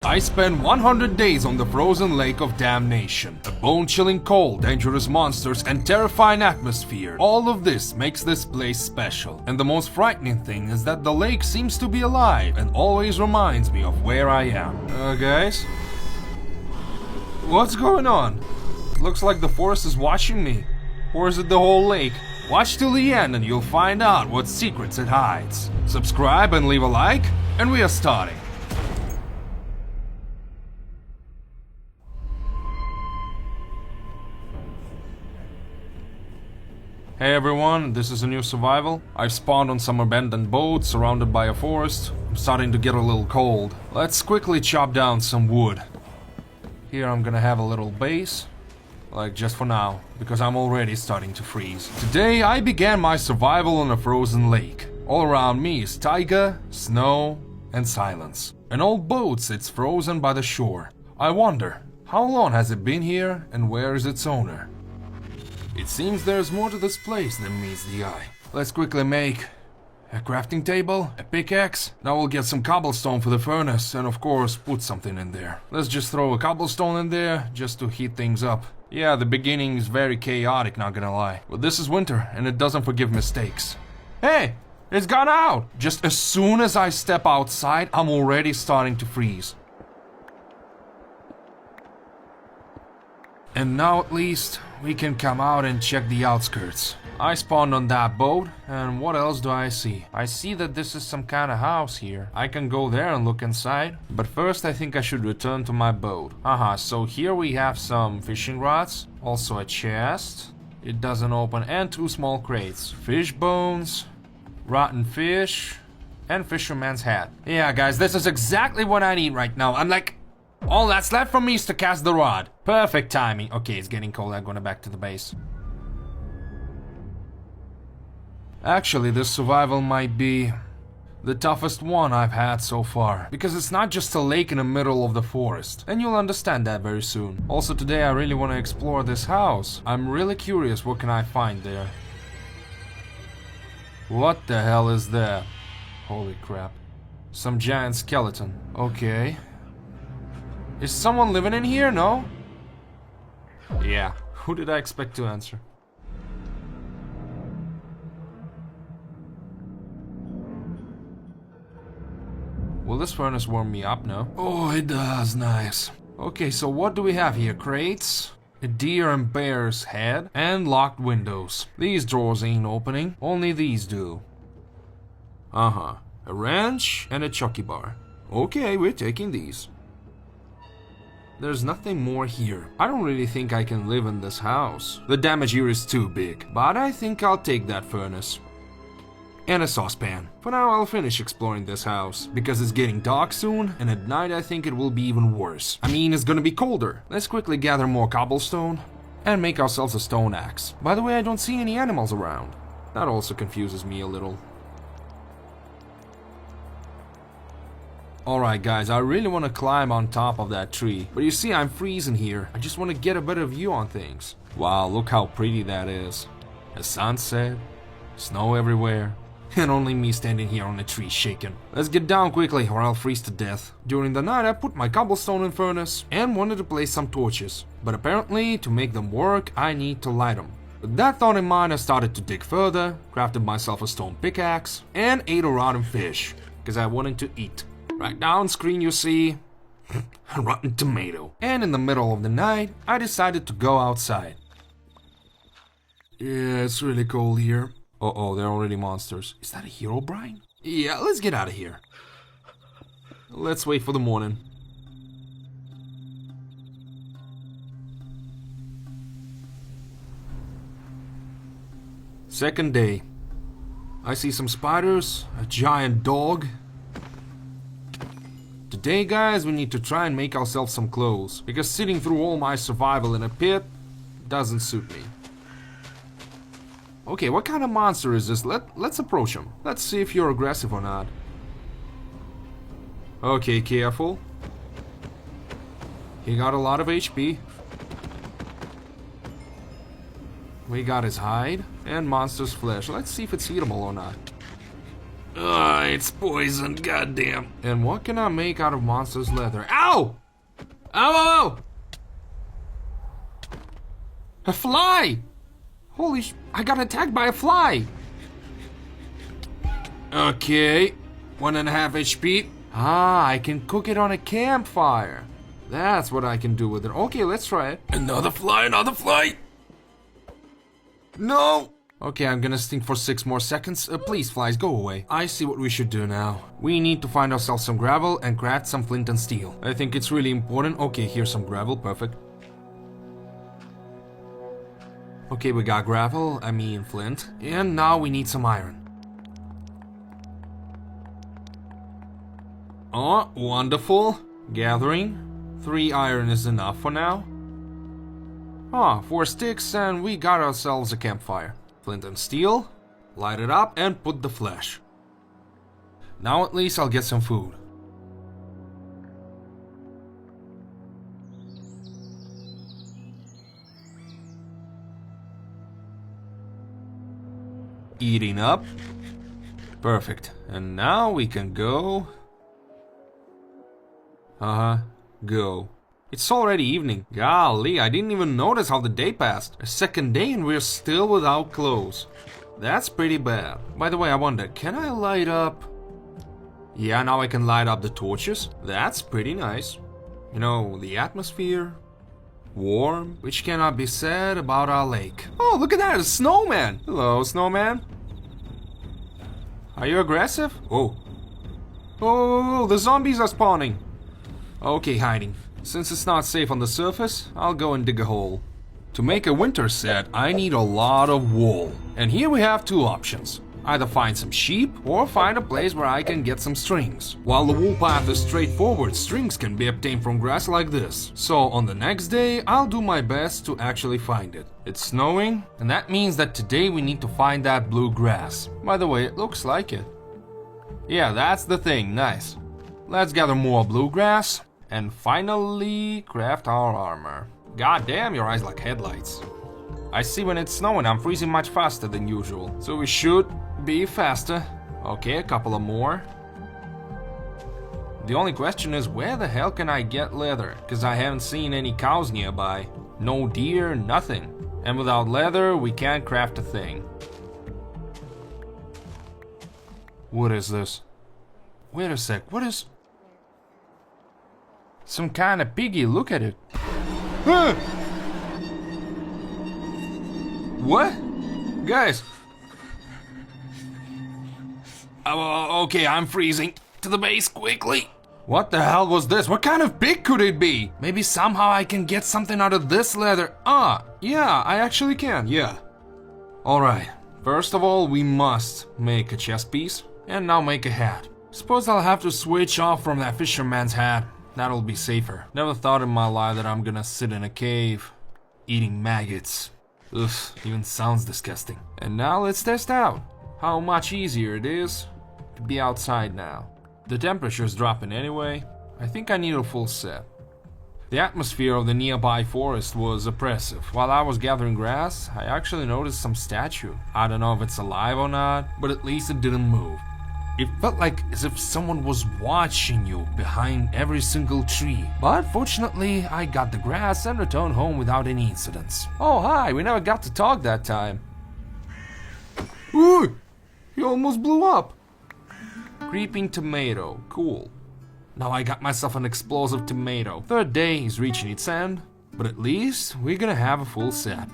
I spent 100 days on the frozen lake of damnation. A bone-chilling cold, dangerous monsters, and terrifying atmosphere. All of this makes this place special. And the most frightening thing is that the lake seems to be alive and always reminds me of where I am. Guys? What's going on? Looks like the forest is watching me. Or is it the whole lake? Watch till the end and you'll find out what secrets it hides. Subscribe and leave a like, and we are starting. Hey everyone, this is a new survival. I've spawned on some abandoned boat surrounded by a forest. I'm starting to get a little cold. Let's quickly chop down some wood. Here I'm gonna have a little base, like just for now, because I'm already starting to freeze. Today I began my survival on a frozen lake. All around me is taiga, snow, and silence. An old boat sits frozen by the shore. I wonder, how long has it been here and where is its owner? It seems there's more to this place than meets the eye. Let's quickly make a crafting table, a pickaxe. Now we'll get some cobblestone for the furnace and of course put something in there. Let's just throw a cobblestone in there just to heat things up. Yeah, the beginning is very chaotic, not gonna lie. But this is winter and it doesn't forgive mistakes. Hey, it's gone out! Just as soon as I step outside, I'm already starting to freeze. And now at least we can come out and check the outskirts. I spawned on that boat, and what else do I see? I see that this is some kind of house here. I can go there and look inside, but first I think I should return to my boat. So here we have some fishing rods, also a chest. It doesn't open, and two small crates. Fish bones, rotten fish, and fisherman's hat. Yeah guys, this is exactly what I need right now. I'm like, all that's left for me is to cast the rod. Perfect timing. Okay, it's getting cold. I'm going back to the base. Actually, this survival might be the toughest one I've had so far. Because it's not just a lake in the middle of the forest. And you'll understand that very soon. Also today I really want to explore this house. I'm really curious what can I find there. What the hell is that? Holy crap. Some giant skeleton. Okay. Is someone living in here? No? Yeah, who did I expect to answer? Will this furnace warm me up now? Oh, it does, nice. Okay, so what do we have here? Crates, a deer and bear's head, and locked windows. These drawers ain't opening, only these do. A wrench and a chucky bar. Okay, we're taking these. There's nothing more here. I don't really think I can live in this house. The damage here is too big, but I think I'll take that furnace. And a saucepan. For now I'll finish exploring this house, because it's getting dark soon, and at night I think it will be even worse. I mean, it's gonna be colder. Let's quickly gather more cobblestone, and make ourselves a stone axe. By the way, I don't see any animals around. That also confuses me a little. Alright guys, I really want to climb on top of that tree, but you see I'm freezing here. I just want to get a better view on things. Wow, look how pretty that is. A sunset, snow everywhere, and only me standing here on a tree shaking. Let's get down quickly or I'll freeze to death. During the night I put my cobblestone in furnace and wanted to place some torches, but apparently to make them work I need to light them. With that thought in mind I started to dig further, crafted myself a stone pickaxe, and ate a rotten fish, because I wanted to eat. Right now on screen you see a rotten tomato. And in the middle of the night, I decided to go outside. Yeah, it's really cold here. Uh-oh, they're already monsters. Is that a Herobrine? Yeah, let's get out of here. Let's wait for the morning. Second day. I see some spiders, a giant dog. Today guys, we need to try and make ourselves some clothes, because sitting through all my survival in a pit doesn't suit me. Okay, what kind of monster is this? Let's approach him. Let's see if you're aggressive or not. Okay, careful. He got a lot of HP. We got his hide and monster's flesh. Let's see if it's eatable or not. It's poisoned, goddamn. And what can I make out of monster's leather? Ow! Ow, ow, ow! A fly! Holy I got attacked by a fly! Okay, 1.5 HP. Ah, I can cook it on a campfire. That's what I can do with it. Okay, let's try it. Another fly, another fly! No! Okay, I'm gonna stink for 6 more seconds. Please, flies, go away. I see what we should do now. We need to find ourselves some gravel and craft some flint and steel. I think it's really important. Okay, here's some gravel, perfect. Okay, we got gravel, I mean flint. And now we need some iron. Oh, wonderful. Gathering. 3 iron is enough for now. Ah, 4 sticks and we got ourselves a campfire. Flint and steel, light it up and put the flesh. Now at least I'll get some food. Eating up. Perfect. And now we can go. Go. It's already evening. Golly, I didn't even notice how the day passed. A second day and we're still without clothes. That's pretty bad. By the way, I wonder, can I light up... Yeah, now I can light up the torches. That's pretty nice. You know, the atmosphere... warm, which cannot be said about our lake. Oh, look at that, a snowman! Hello, snowman. Are you aggressive? Oh. Oh, the zombies are spawning. Okay, hiding. Since it's not safe on the surface, I'll go and dig a hole. To make a winter set, I need a lot of wool. And here we have 2 options. Either find some sheep, or find a place where I can get some strings. While the wool path is straightforward, strings can be obtained from grass like this. So on the next day, I'll do my best to actually find it. It's snowing, and that means that today we need to find that blue grass. By the way, it looks like it. Yeah, that's the thing, nice. Let's gather more bluegrass. And finally, craft our armor. God damn, your eyes like headlights. I see when it's snowing, I'm freezing much faster than usual. So we should be faster. Okay, a couple of more. The only question is, where the hell can I get leather? Because I haven't seen any cows nearby. No deer, nothing. And without leather, we can't craft a thing. What is this? Wait a sec, what is... Some kind of piggy, look at it. What? Guys. Okay, I'm freezing. To the base, quickly. What the hell was this? What kind of pig could it be? Maybe somehow I can get something out of this leather. Ah, yeah, I actually can, yeah. Alright, first of all, we must make a chest piece. And now make a hat. Suppose I'll have to switch off from that fisherman's hat. That'll be safer. Never thought in my life that I'm gonna sit in a cave eating maggots. Ugh, even sounds disgusting. And now let's test out how much easier it is to be outside now. The temperature's dropping anyway. I think I need a full set. The atmosphere of the nearby forest was oppressive. While I was gathering grass, I actually noticed some statue. I don't know if it's alive or not, but at least it didn't move. It felt like as if someone was watching you behind every single tree. But fortunately, I got the grass and returned home without any incidents. Oh hi, we never got to talk that time. Ooh, he almost blew up. Creeping tomato, cool. Now I got myself an explosive tomato. Third day is reaching its end, but at least we're gonna have a full set.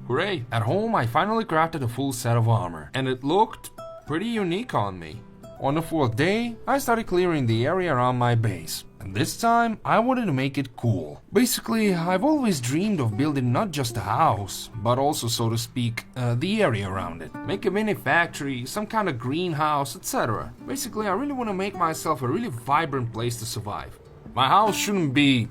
Hooray! At home, I finally crafted a full set of armor, and it looked pretty unique on me. On the 4th day, I started clearing the area around my base. And this time, I wanted to make it cool. Basically, I've always dreamed of building not just a house, but also, so to speak, the area around it. Make a mini factory, some kind of greenhouse, etc. Basically, I really want to make myself a really vibrant place to survive. My house shouldn't be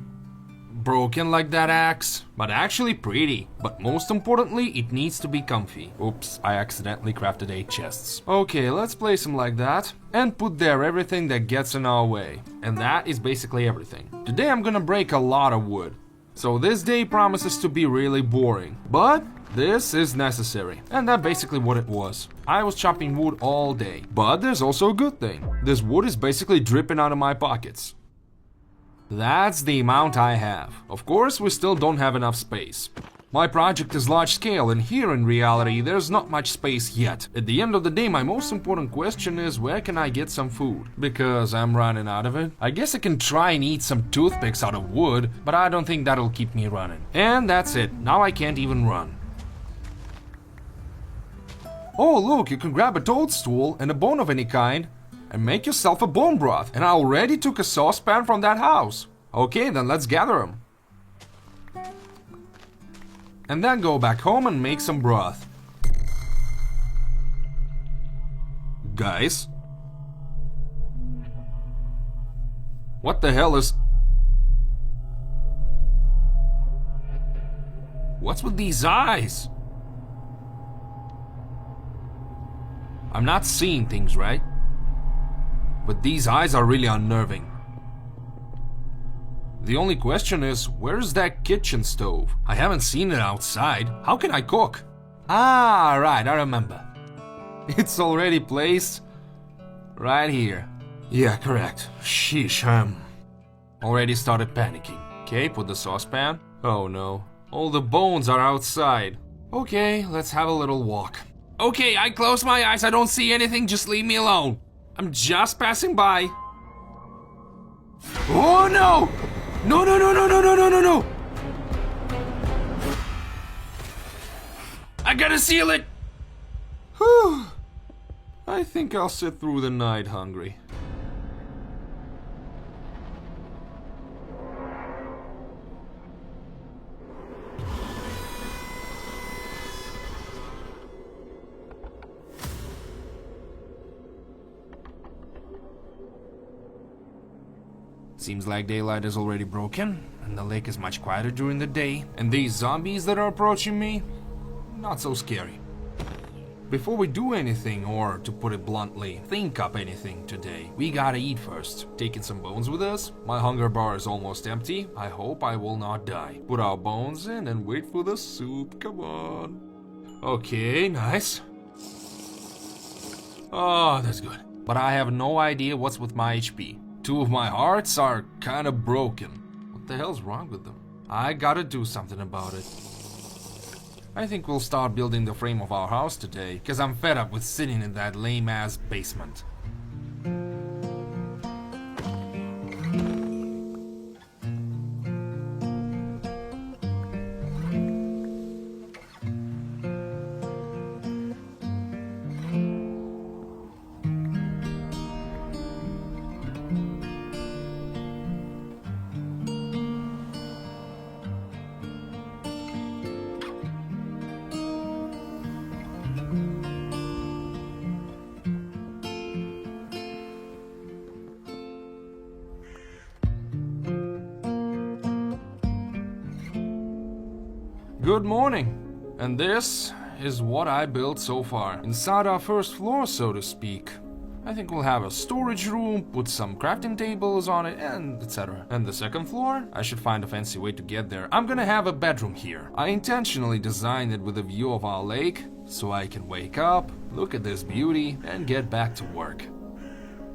broken like that axe, but actually pretty. But most importantly, it needs to be comfy. Oops, I accidentally crafted 8 chests. Okay, let's place them like that and put there everything that gets in our way. And that is basically everything. Today I'm gonna break a lot of wood. So this day promises to be really boring, but This is necessary, and that's basically what it was. I was chopping wood all day, but there's also a good thing. This wood is basically dripping out of my pockets. That's the amount I have. Of course, we still don't have enough space. My project is large scale, and here in reality there's not much space yet. At the end of the day, my most important question is where can I get some food? Because I'm running out of it. I guess I can try and eat some toothpicks out of wood, but I don't think that'll keep me running. And that's it. Now I can't even run. Oh look, you can grab a toadstool and a bone of any kind and make yourself a bone broth. And I already took a saucepan from that house. Okay, then let's gather them. And then go back home and make some broth. Guys? What the hell is... What's with these eyes? I'm not seeing things, right? But these eyes are really unnerving. The only question is, where's that kitchen stove? I haven't seen it outside. How can I cook? Ah, right, I remember. It's already placed right here. Yeah, correct. Sheesh, already started panicking. Okay, put the saucepan. Oh no, all the bones are outside. Okay, let's have a little walk. Okay, I close my eyes, I don't see anything, just leave me alone. I'm just passing by. Oh no! No, no, no, no, no, no, no, no, no! I gotta seal it! Whew. I think I'll sit through the night hungry. Seems like daylight is already broken, and the lake is much quieter during the day. And these zombies that are approaching me, not so scary. Before we do anything, or to put it bluntly, think up anything today, we gotta eat first. Taking some bones with us? My hunger bar is almost empty. I hope I will not die. Put our bones in and wait for the soup, come on. Okay, nice. Oh, that's good. But I have no idea what's with my HP. Two of my hearts are kinda broken. What the hell's wrong with them? I gotta do something about it. I think we'll start building the frame of our house today, cause I'm fed up with sitting in that lame-ass basement. Good morning, and this is what I built so far. Inside our first floor, so to speak. I think we'll have a storage room, put some crafting tables on it, and etc. And the second floor, I should find a fancy way to get there. I'm gonna have a bedroom here. I intentionally designed it with a view of our lake, so I can wake up, look at this beauty, and get back to work.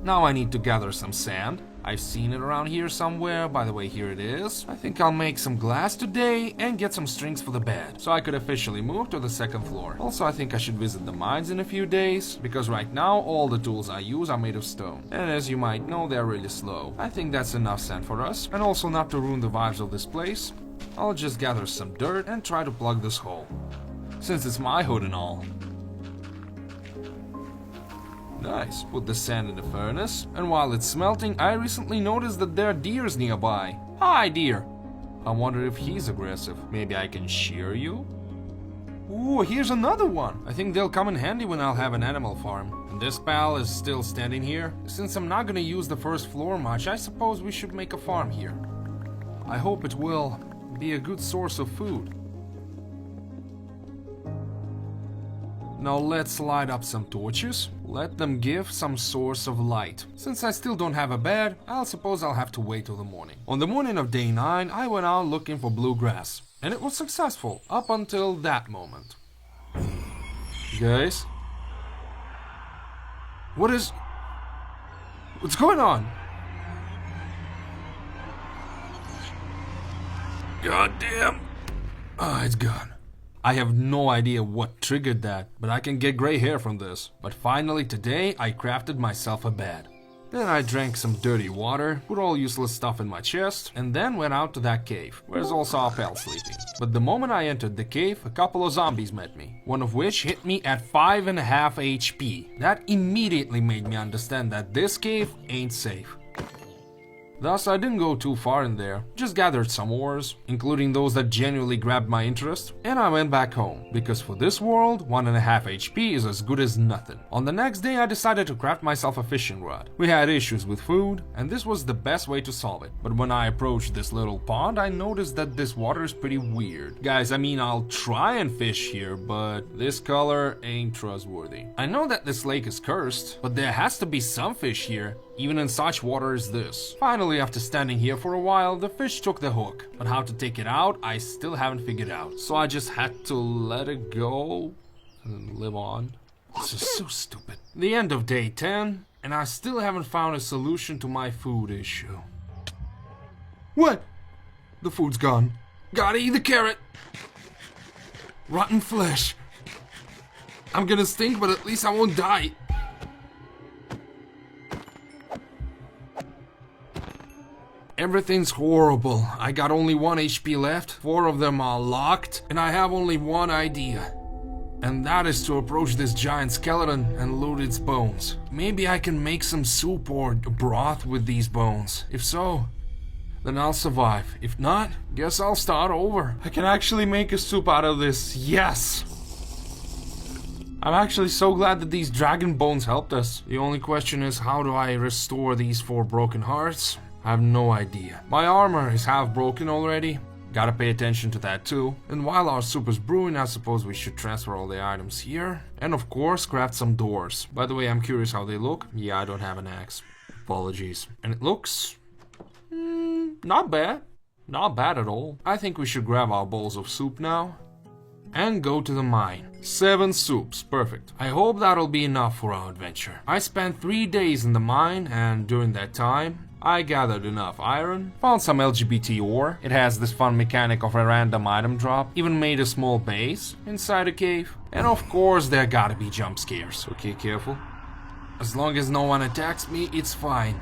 Now I need to gather some sand. I've seen it around here somewhere, by the way, here it is. I think I'll make some glass today and get some strings for the bed, so I could officially move to the second floor. Also, I think I should visit the mines in a few days, because right now all the tools I use are made of stone. And as you might know, they're really slow. I think that's enough sand for us, and also not to ruin the vibes of this place, I'll just gather some dirt and try to plug this hole, since it's my hood and all. Nice, put the sand in the furnace, and while it's smelting, I recently noticed that there are deers nearby. Hi, deer! I wonder if he's aggressive. Maybe I can shear you? Ooh, here's another one! I think they'll come in handy when I'll have an animal farm. And this pal is still standing here. Since I'm not gonna use the first floor much, I suppose we should make a farm here. I hope it will be a good source of food. Now let's light up some torches. Let them give some source of light. Since I still don't have a bed, I'll suppose I'll have to wait till the morning. On the morning of day 9, I went out looking for blue grass. And it was successful, up until that moment. Guys? What's going on? God damn. Ah, it's gone. I have no idea what triggered that, but I can get gray hair from this. But finally today, I crafted myself a bed. Then I drank some dirty water, put all useless stuff in my chest, and then went out to that cave, where's also our pal sleeping. But the moment I entered the cave, a couple of zombies met me, one of which hit me at 5.5 HP. That immediately made me understand that this cave ain't safe. Thus, I didn't go too far in there, just gathered some ores, including those that genuinely grabbed my interest, and I went back home, because for this world, 1.5 HP is as good as nothing. On the next day, I decided to craft myself a fishing rod. We had issues with food, and this was the best way to solve it. But when I approached this little pond, I noticed that this water is pretty weird. Guys, I mean, I'll try and fish here, but this color ain't trustworthy. I know that this lake is cursed, but there has to be some fish here, even in such water as this. Finally, after standing here for a while, the fish took the hook, but how to take it out, I still haven't figured out. So I just had to let it go and live on. This is so stupid. The end of day 10, and I still haven't found a solution to my food issue. What? The food's gone. Gotta eat the carrot. Rotten flesh. I'm gonna stink, but at least I won't die. Everything's horrible. I got only 1 HP left, 4 of them are locked, and I have only one idea. And that is to approach this giant skeleton and loot its bones. Maybe I can make some soup or broth with these bones. If so, then I'll survive. If not, guess I'll start over. I can actually make a soup out of this. Yes! I'm actually so glad that these dragon bones helped us. The only question is, how do I restore these 4 broken hearts? I have no idea. My armor is half broken already. Gotta pay attention to that too. And while our soup is brewing, I suppose we should transfer all the items here. And of course, craft some doors. By the way, I'm curious how they look. Yeah, I don't have an axe. Apologies. And it looks... not bad. Not bad at all. I think we should grab our bowls of soup now. And go to the mine. 7 soups, perfect. I hope that'll be enough for our adventure. I spent 3 days in the mine, and during that time, I gathered enough iron, found some LGBT ore, it has this fun mechanic of a random item drop, even made a small base inside a cave, and of course there gotta be jump scares. Okay, careful. As long as no one attacks me, it's fine.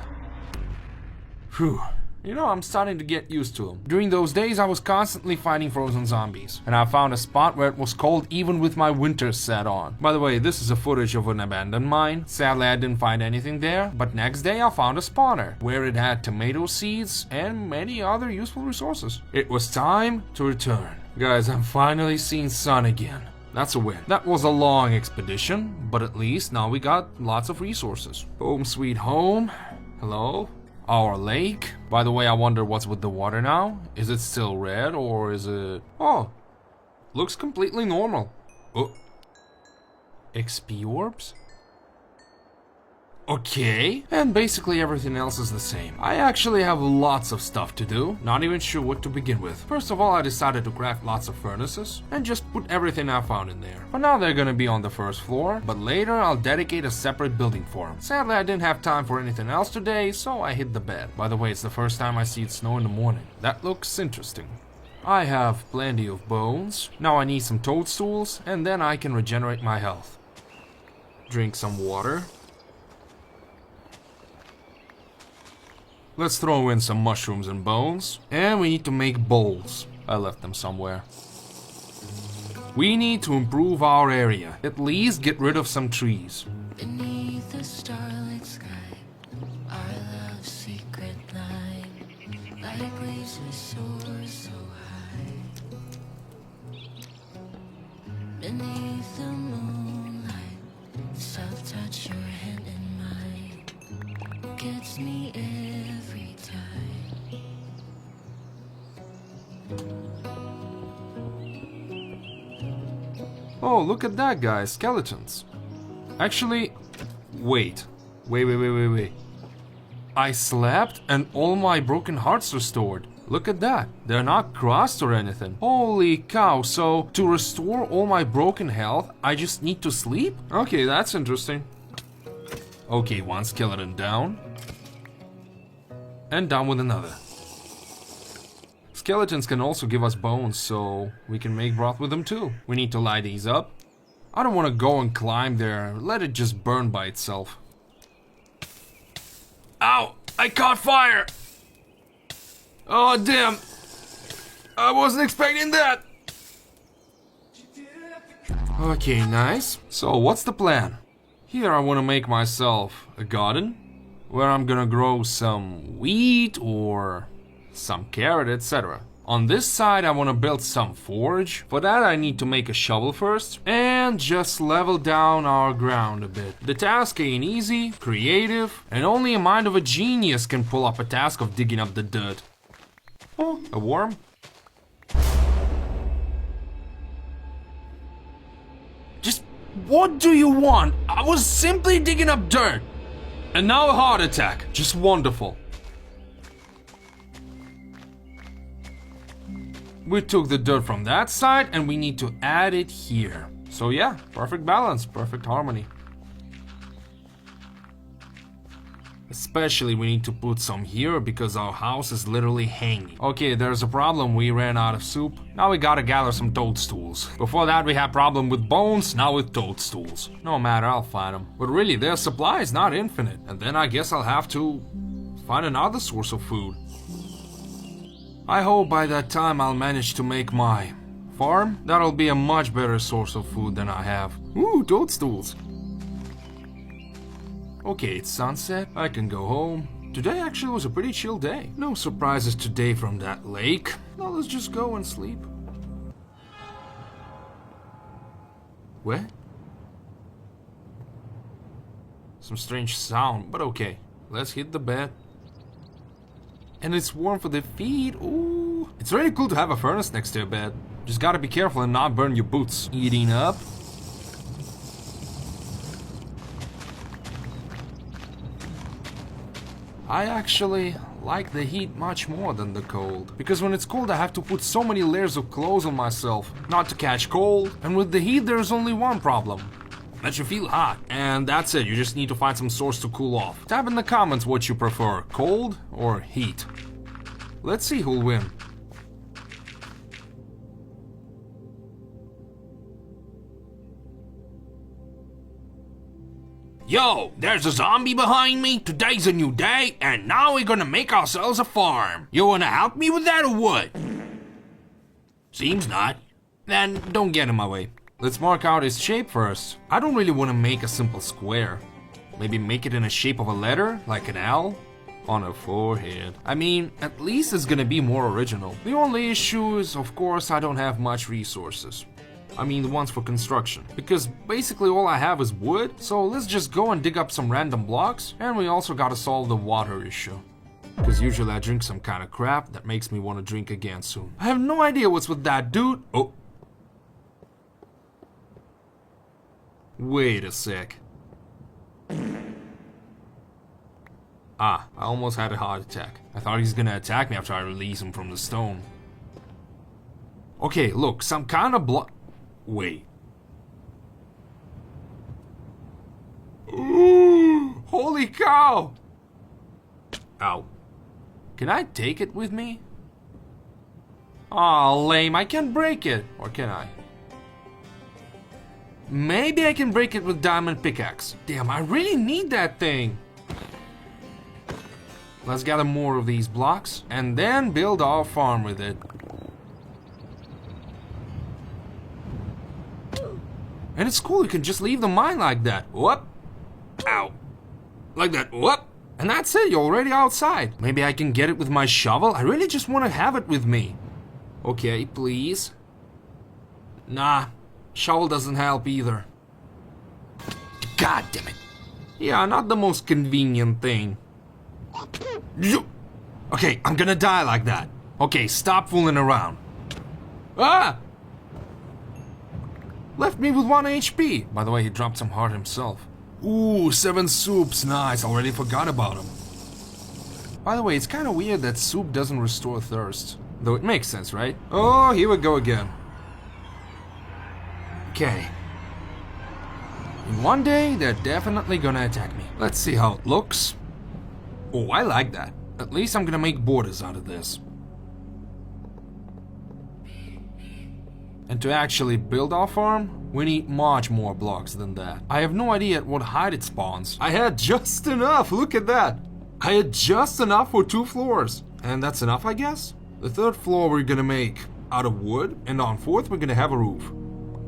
Whew. You know, I'm starting to get used to them. During those days, I was constantly fighting frozen zombies, and I found a spot where it was cold even with my winter set on. By the way, this is a footage of an abandoned mine. Sadly, I didn't find anything there, but next day I found a spawner, where it had tomato seeds and many other useful resources. It was time to return. Guys, I'm finally seeing sun again. That's a win. That was a long expedition, but at least now we got lots of resources. Home sweet home. Hello? Our lake. By the way, I wonder what's with the water now. Is it still red or is it... Oh, looks completely normal. Oh. XP orbs? Okay. And basically everything else is the same. I actually have lots of stuff to do. Not even sure what to begin with. First of all, I decided to craft lots of furnaces and just put everything I found in there. For now, they're gonna be on the first floor, but later I'll dedicate a separate building for them. Sadly, I didn't have time for anything else today, so I hit the bed. By the way, it's the first time I see it snow in the morning. That looks interesting. I have plenty of bones. Now I need some toadstools, and then I can regenerate my health. Drink some water. Let's throw in some mushrooms and bones. And we need to make bowls. I left them somewhere. We need to improve our area. At least get rid of some trees. Beneath the starlit sky, our love's secret line, like waves we soar so high. Beneath the moonlight, soft touch your hand in mine, gets me every time. Oh, look at that, guys. Skeletons. Actually, wait. Wait. I slept and all my broken hearts restored. Look at that. They're not crossed or anything. Holy cow. So, to restore all my broken health, I just need to sleep? Okay, that's interesting. Okay, one skeleton down. And down with another. Skeletons can also give us bones, so we can make broth with them too. We need to light these up. I don't want to go and climb there. Let it just burn by itself. Ow! I caught fire! Oh, damn! I wasn't expecting that! Okay, nice. So, what's the plan? Here I want to make myself a garden, where I'm gonna grow some wheat or some carrot, etc. On this side I want to build some forge. For that I need to make a shovel first and just level down our ground a bit. The task ain't easy, creative, and only a mind of a genius can pull up a task of digging up the dirt. Oh, a worm? Just what do you want? I was simply digging up dirt. And now a heart attack. Just wonderful. We took the dirt from that side and we need to add it here. So yeah, perfect balance, perfect harmony. Especially we need to put some here because our house is literally hanging. Okay, there's a problem, we ran out of soup. Now we gotta gather some toadstools. Before that we had problem with bones, now with toadstools. No matter, I'll find them. But really, their supply is not infinite. And then I guess I'll have to find another source of food. I hope by that time I'll manage to make my farm. That'll be a much better source of food than I have. Ooh, toadstools. Okay, it's sunset. I can go home. Today actually was a pretty chill day. No surprises today from that lake. Now let's just go and sleep. What? Some strange sound, but okay. Let's hit the bed. And it's warm for the feet. Ooh. It's really cool to have a furnace next to your bed. Just gotta be careful and not burn your boots. Eating up. I actually like the heat much more than the cold. Because when it's cold I have to put so many layers of clothes on myself not to catch cold. And with the heat there's only one problem. That you feel hot. And that's it, you just need to find some source to cool off. Type in the comments what you prefer, cold or heat. Let's see who'll win. Yo, there's a zombie behind me. Today's a new day, and now we're gonna make ourselves a farm. You wanna help me with that or what? Seems not. Then don't get in my way. Let's mark out its shape first. I don't really want to make a simple square. Maybe make it in a shape of a letter, like an L, on a forehead. I mean, at least it's gonna be more original. The only issue is, of course, I don't have much resources. I mean, the ones for construction. Because basically all I have is wood, so let's just go and dig up some random blocks, and we also gotta solve the water issue. Because usually I drink some kind of crap that makes me want to drink again soon. I have no idea what's with that dude. Oh. Wait a sec. Ah, I almost had a heart attack. I thought he's gonna attack me after I release him from the stone. Okay, look, some kind of block. Wait. Ooh, holy cow! Ow. Can I take it with me? Aw, lame, I can't break it. Or can I? Maybe I can break it with diamond pickaxe. Damn, I really need that thing. Let's gather more of these blocks and then build our farm with it. And it's cool, you can just leave the mine like that. Whoop. Ow. Like that. Whoop. And that's it, you're already outside. Maybe I can get it with my shovel? I really just want to have it with me. Okay, please. Nah. Shovel doesn't help either. God damn it. Yeah, not the most convenient thing. Okay, I'm gonna die like that. Okay, stop fooling around. Ah! Left me with 1 HP. By the way, he dropped some heart himself. Ooh, 7 soups. Nice, already forgot about him. By the way, it's kind of weird that soup doesn't restore thirst. Though it makes sense, right? Oh, here we go again. Okay. In one day, they're definitely gonna attack me. Let's see how it looks. Oh, I like that. At least I'm gonna make borders out of this. And to actually build our farm, we need much more blocks than that. I have no idea at what height it spawns. I had just enough, look at that. I had just enough for 2 floors. And that's enough, I guess? The 3rd floor we're gonna make out of wood, and on 4th we're gonna have a roof.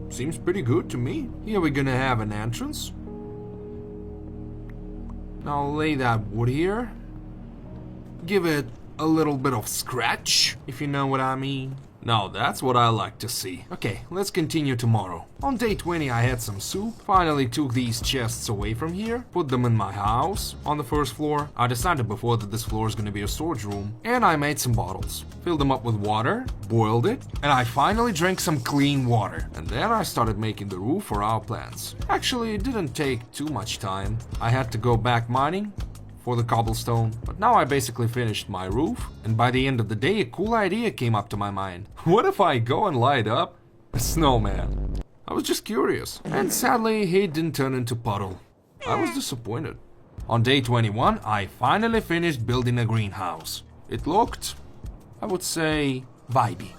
Seems pretty good to me. Here we're gonna have an entrance. Now I'll lay that wood here. Give it a little bit of scratch, if you know what I mean. Now that's what I like to see. Okay, let's continue tomorrow. On day 20 I had some soup. Finally took these chests away from here. Put them in my house on the 1st floor. I decided before that this floor is gonna be a storage room. And I made some bottles. Filled them up with water, boiled it, and I finally drank some clean water. And then I started making the roof for our plants. Actually, it didn't take too much time. I had to go back mining for the cobblestone, but now I basically finished my roof, and by the end of the day a cool idea came up to my mind. What if I go and light up a snowman? I was just curious, and sadly he didn't turn into puddle. I was disappointed. On day 21 I finally finished building a greenhouse. It looked, I would say, vibey.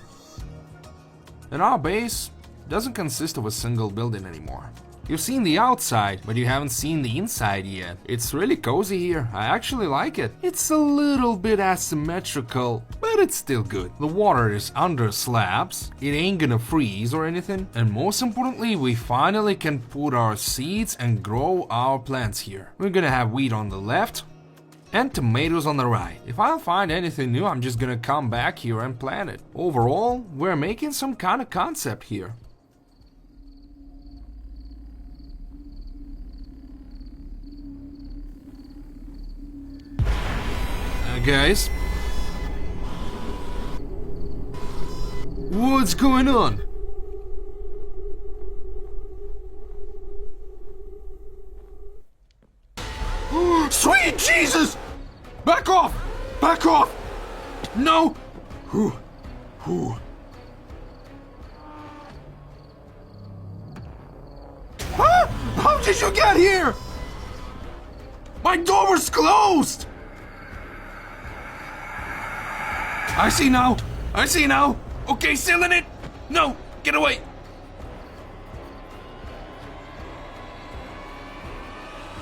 And our base doesn't consist of a single building anymore. You've seen the outside, but you haven't seen the inside yet. It's really cozy here. I actually like it. It's a little bit asymmetrical, but it's still good. The water is under slabs. It ain't gonna freeze or anything. And most importantly, we finally can put our seeds and grow our plants here. We're gonna have wheat on the left and tomatoes on the right. If I find anything new, I'm just gonna come back here and plant it. Overall, we're making some kind of concept here. Guys, what's going on? Sweet Jesus! Back off! Back off! No! Ah! How did you get here? My door was closed! I see now! I see now! Okay, sealing it! No! Get away!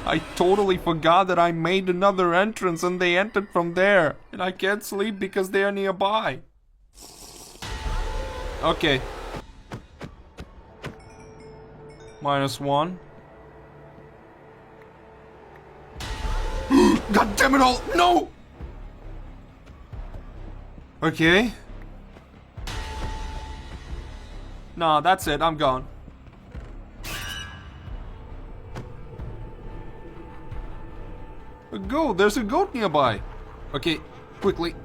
I totally forgot that I made another entrance and they entered from there. And I can't sleep because they are nearby. Okay. -1. God damn it all! No! Okay. Nah, that's it. I'm gone. A goat. There's a goat nearby. Okay, quickly.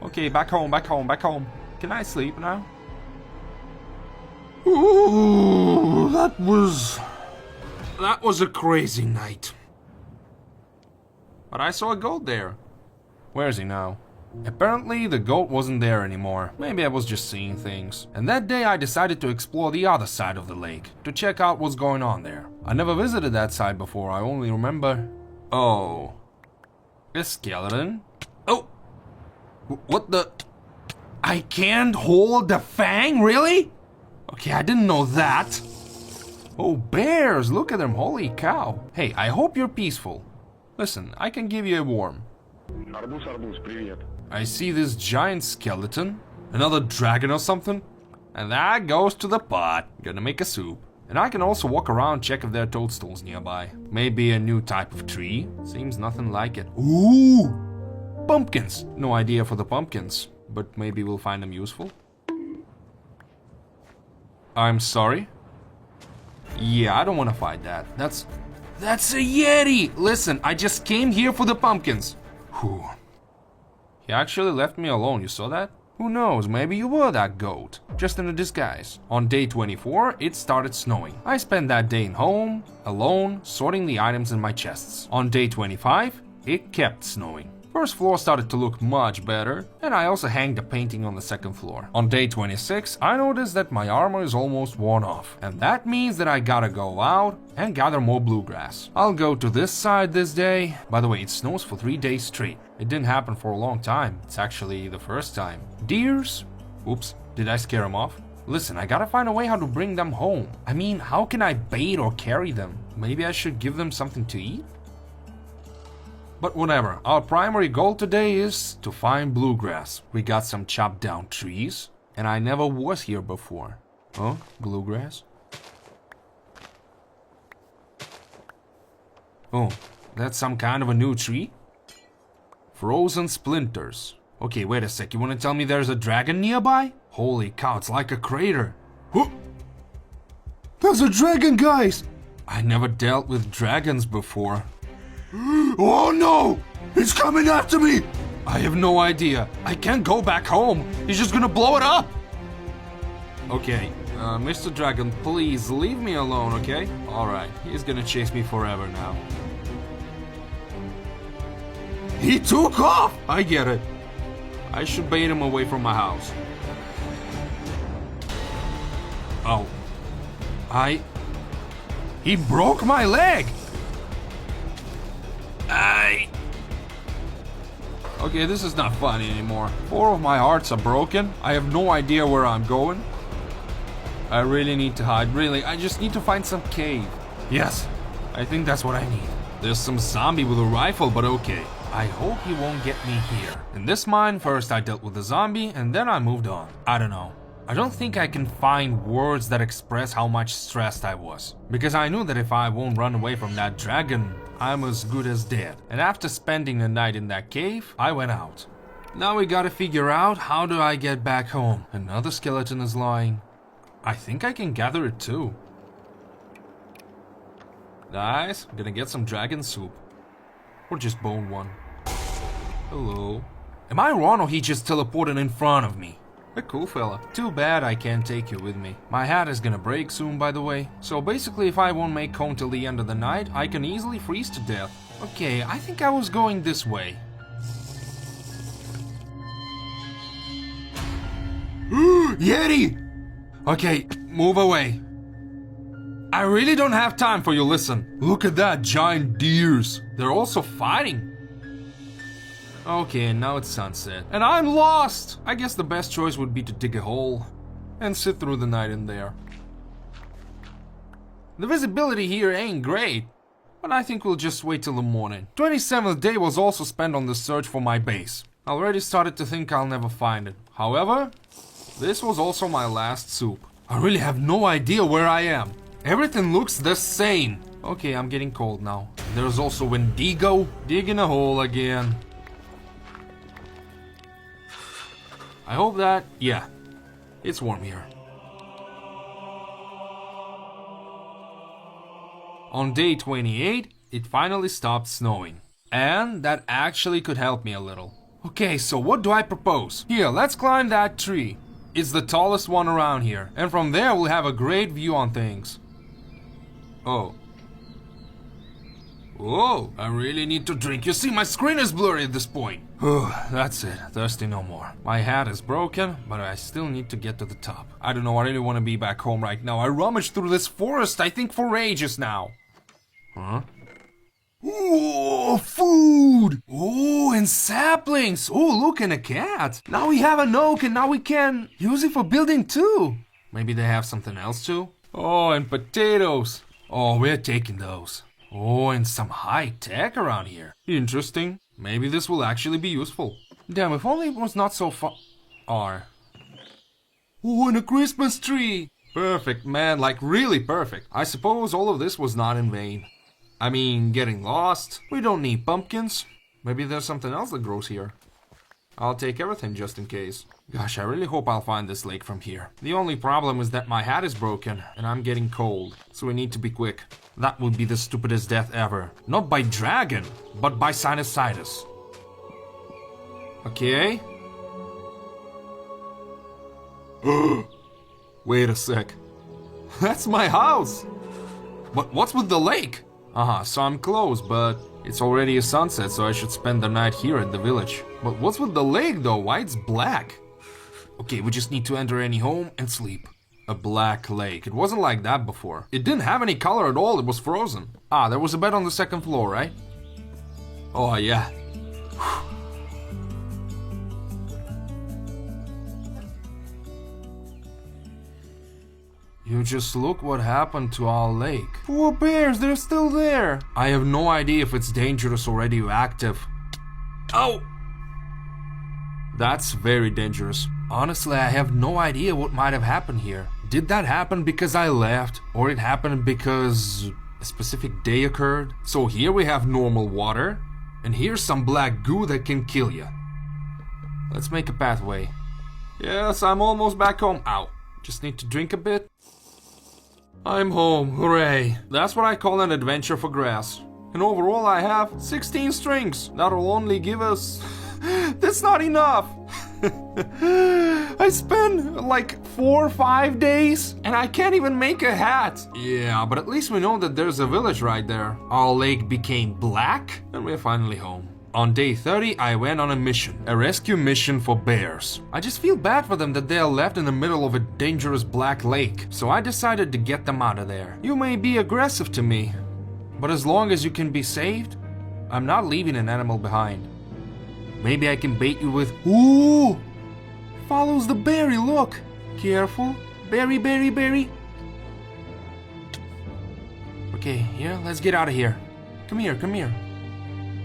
Okay, back home, back home, back home. Can I sleep now? Ooh, that was a crazy night. But I saw a goat there. Where is he now? Apparently, the goat wasn't there anymore. Maybe I was just seeing things. And that day I decided to explore the other side of the lake, to check out what's going on there. I never visited that side before, I only remember... Oh. A skeleton? Oh! What the... I can't hold the fang? Really? Okay, I didn't know that. Oh, bears! Look at them, holy cow. Hey, I hope you're peaceful. Listen, I can give you a worm. Арбуз, привет. I see this giant skeleton, another dragon or something, and that goes to the pot. Gonna make a soup. And I can also walk around, check if there are toadstools nearby. Maybe a new type of tree. Seems nothing like it. Ooh! Pumpkins! No idea for the pumpkins, but maybe we'll find them useful. I'm sorry? Yeah, I don't want to fight that. That's a Yeti! Listen, I just came here for the pumpkins. Whew. He actually left me alone, you saw that? Who knows, maybe you were that goat, just in a disguise. On day 24, it started snowing. I spent that day in home, alone, sorting the items in my chests. On day 25, it kept snowing. First floor started to look much better, and I also hanged a painting on the second floor. On day 26, I noticed that my armor is almost worn off, and that means that I gotta go out and gather more bluegrass. I'll go to this side this day. By the way, it snows for 3 days straight. It didn't happen for a long time. It's actually the first time. Deers? Oops, did I scare them off? Listen, I gotta find a way how to bring them home. I mean, how can I bait or carry them? Maybe I should give them something to eat? But whatever, our primary goal today is to find bluegrass. We got some chopped down trees, and I never was here before. Huh? Bluegrass? Oh, that's some kind of a new tree? Frozen splinters. Okay, wait a sec, you wanna tell me there's a dragon nearby? Holy cow, it's like a crater. Huh? There's a dragon, guys! I never dealt with dragons before. Oh no! It's coming after me! I have no idea. I can't go back home. He's just gonna blow it up! Okay, Mr. Dragon, please leave me alone, okay? Alright, he's gonna chase me forever now. He took off! I get it. I should bait him away from my house. Oh. He broke my leg! Okay, this is not funny anymore. 4 of my hearts are broken. I have no idea where I'm going. I really need to hide. Really, I just need to find some cave. Yes, I think that's what I need. There's some zombie with a rifle, but okay. I hope he won't get me here. In this mine, first I dealt with the zombie, and then I moved on. I don't know. I don't think I can find words that express how much stressed I was. Because I knew that if I won't run away from that dragon, I'm as good as dead. And after spending the night in that cave, I went out. Now we gotta figure out how do I get back home. Another skeleton is lying. I think I can gather it too. Nice, I'm gonna get some dragon soup. Or just bone one. Hello. Am I wrong or he just teleported in front of me? A cool fella. Too bad I can't take you with me. My hat is gonna break soon, by the way. So basically, if I won't make home till the end of the night, I can easily freeze to death. Okay, I think I was going this way. Yeti! Okay, move away. I really don't have time for you, listen. Look at that, giant deers. They're also fighting. Okay, now it's sunset. And I'm lost! I guess the best choice would be to dig a hole and sit through the night in there. The visibility here ain't great, but I think we'll just wait till the morning. 27th day was also spent on the search for my base. I already started to think I'll never find it. However, this was also my last soup. I really have no idea where I am. Everything looks the same. Okay, I'm getting cold now. There's also Wendigo digging a hole again. I hope that, yeah, it's warm here. On day 28, it finally stopped snowing. And that actually could help me a little. Okay, so what do I propose? Here, let's climb that tree. It's the tallest one around here. And from there, we'll have a great view on things. Oh. Whoa, I really need to drink. You see, my screen is blurry at this point. That's it, thirsty no more. My hat is broken, but I still need to get to the top. I don't know, I really want to be back home right now. I rummaged through this forest, I think for ages now. Huh? Ooh, food! Ooh, and saplings! Ooh, look, and a cat! Now we have an oak and now we can use it for building too! Maybe they have something else too? Oh, and potatoes! Oh, we're taking those. Oh, and some high tech around here. Interesting. Maybe this will actually be useful. Damn, if only it was not so far. Oh, and a Christmas tree! Perfect, man, like really perfect. I suppose all of this was not in vain. I mean, getting lost. We don't need pumpkins. Maybe there's something else that grows here. I'll take everything just in case. Gosh, I really hope I'll find this lake from here. The only problem is that my hat is broken and I'm getting cold, so we need to be quick. That would be the stupidest death ever. Not by dragon, but by sinusitis. Okay. Wait a sec. That's my house! But what's with the lake? So I'm close, but it's already a sunset, so I should spend the night here at the village. But what's with the lake though? Why it's black? Okay, we just need to enter any home and sleep. A black lake. It wasn't like that before. It didn't have any color at all, it was frozen. There was a bed on the second floor, right? Oh yeah. You just look what happened to our lake. Poor bears, they're still there. I have no idea if it's dangerous or radioactive. Oh! That's very dangerous. Honestly, I have no idea what might have happened here. Did that happen because I left? Or it happened because a specific day occurred? So here we have normal water. And here's some black goo that can kill you. Let's make a pathway. Yes, I'm almost back home. Ow. Just need to drink a bit. I'm home, hooray. That's what I call an adventure for grass. And overall I have 16 strings. That'll only give us... That's not enough. I spent like 4 or 5 days and I can't even make a hat. Yeah, but at least we know that there's a village right there. Our lake became black and we're finally home. On day 30, I went on a mission, a rescue mission for bears. I just feel bad for them that they are left in the middle of a dangerous black lake, so I decided to get them out of there. You may be aggressive to me, but as long as you can be saved, I'm not leaving an animal behind. Maybe I can bait you with... Ooh! Follows the berry, look! Careful. Berry, berry, berry. Okay, here, let's get out of here. Come here, come here.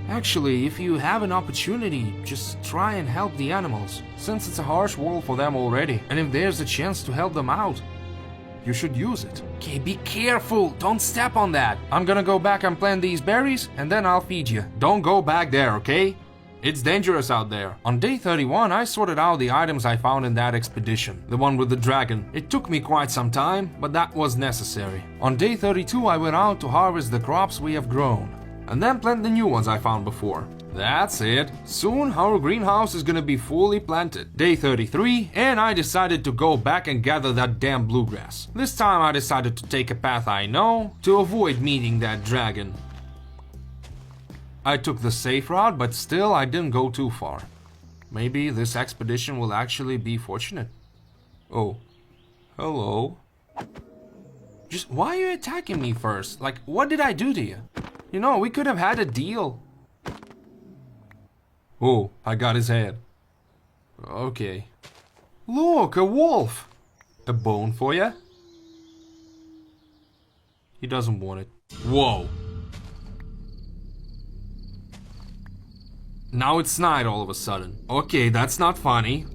Actually, if you have an opportunity, just try and help the animals, since it's a harsh world for them already. And if there's a chance to help them out, you should use it. Okay, be careful, don't step on that. I'm gonna go back and plant these berries, and then I'll feed you. Don't go back there, okay? It's dangerous out there. On day 31, I sorted out the items I found in that expedition, the one with the dragon. It took me quite some time, but that was necessary. On day 32, I went out to harvest the crops we have grown, and then plant the new ones I found before. That's it. Soon our greenhouse is gonna be fully planted. Day 33, and I decided to go back and gather that damn bluegrass. This time I decided to take a path I know to avoid meeting that dragon. I took the safe route, but still I didn't go too far. Maybe this expedition will actually be fortunate. Oh. Hello. Just why are you attacking me first? Like, what did I do to you? You know, we could have had a deal. Oh, I got his head. Okay. Look, a wolf. A bone for you? He doesn't want it. Whoa. Now it's night all of a sudden. Okay, that's not funny.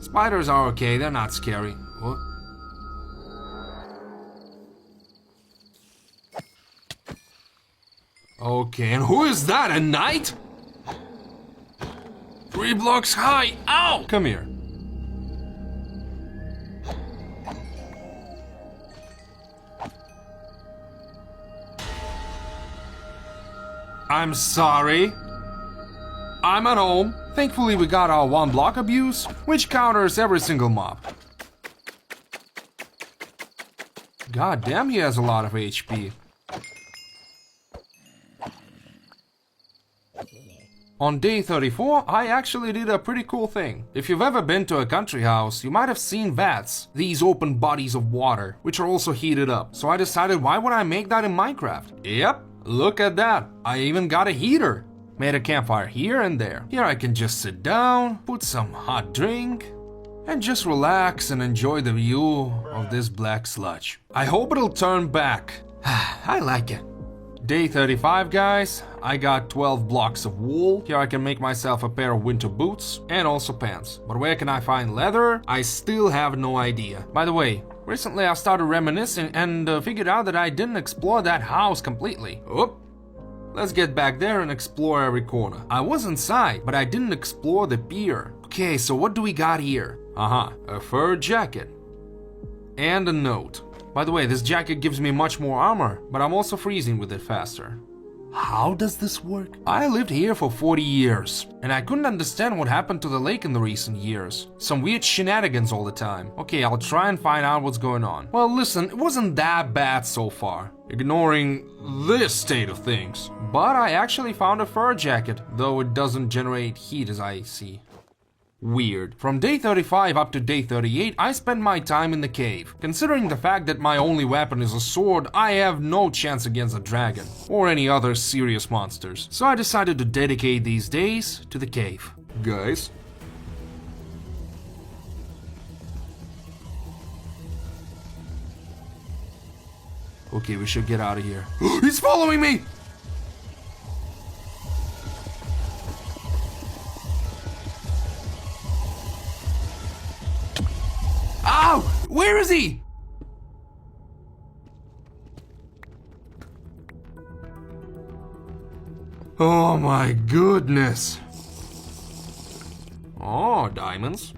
Spiders are okay, they're not scary. What? Okay, and who is that? A knight? 3 blocks high. Ow! Come here. I'm sorry. I'm at home. Thankfully we got our 1 block abuse, which counters every single mob. God damn, he has a lot of HP. On day 34, I actually did a pretty cool thing. If you've ever been to a country house, you might have seen vats, these open bodies of water, which are also heated up. So I decided, why would I make that in Minecraft? Yep, look at that. I even got a heater. Made a campfire here and there. Here I can just sit down, put some hot drink, and just relax and enjoy the view of this black sludge. I hope it'll turn back. I like it. Day 35, guys. I got 12 blocks of wool. Here I can make myself a pair of winter boots and also pants. But where can I find leather? I still have no idea. By the way, recently I started reminiscing and figured out that I didn't explore that house completely. Oop. Let's get back there and explore every corner. I was inside, but I didn't explore the pier. Okay, so what do we got here? A fur jacket. And a note. By the way, this jacket gives me much more armor, but I'm also freezing with it faster. How does this work? I lived here for 40 years, and I couldn't understand what happened to the lake in the recent years. Some weird shenanigans all the time. Okay, I'll try and find out what's going on. Well, listen, it wasn't that bad so far, ignoring this state of things. But I actually found a fur jacket, though it doesn't generate heat as I see. Weird. From day 35 up to day 38, I spent my time in the cave. Considering the fact that my only weapon is a sword, I have no chance against a dragon or any other serious monsters. So I decided to dedicate these days to the cave. Guys. Okay, we should get out of here. He's following me! Ow! Where is he? Oh my goodness. Oh, diamonds.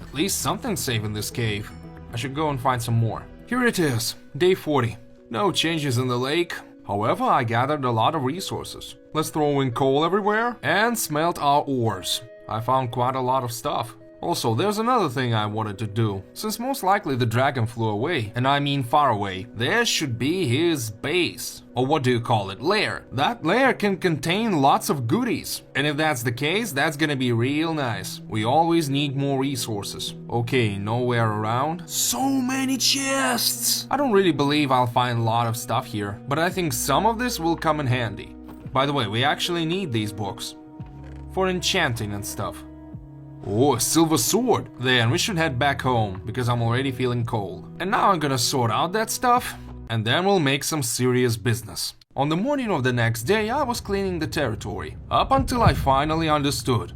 At least something's safe in this cave. I should go and find some more. Here it is, day 40. No changes in the lake. However, I gathered a lot of resources. Let's throw in coal everywhere and smelt our ores. I found quite a lot of stuff. Also, there's another thing I wanted to do. Since most likely the dragon flew away, and I mean far away, there should be his base. Or what do you call it? Lair. That lair can contain lots of goodies. And if that's the case, that's gonna be real nice. We always need more resources. Okay, nowhere around. So many chests! I don't really believe I'll find a lot of stuff here, but I think some of this will come in handy. By the way, we actually need these books. For enchanting and stuff. Oh, a silver sword. Then we should head back home, because I'm already feeling cold. And now I'm gonna sort out that stuff, and then we'll make some serious business. On the morning of the next day, I was cleaning the territory, up until I finally understood.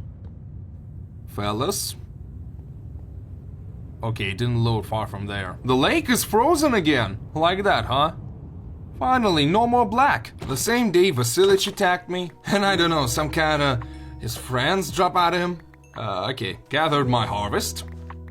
Fellas? Okay, it didn't load far from there. The lake is frozen again! Like that, huh? Finally, no more black. The same day Vasilich attacked me, and I don't know, some kinda... his friends drop out of him. Okay, gathered my harvest.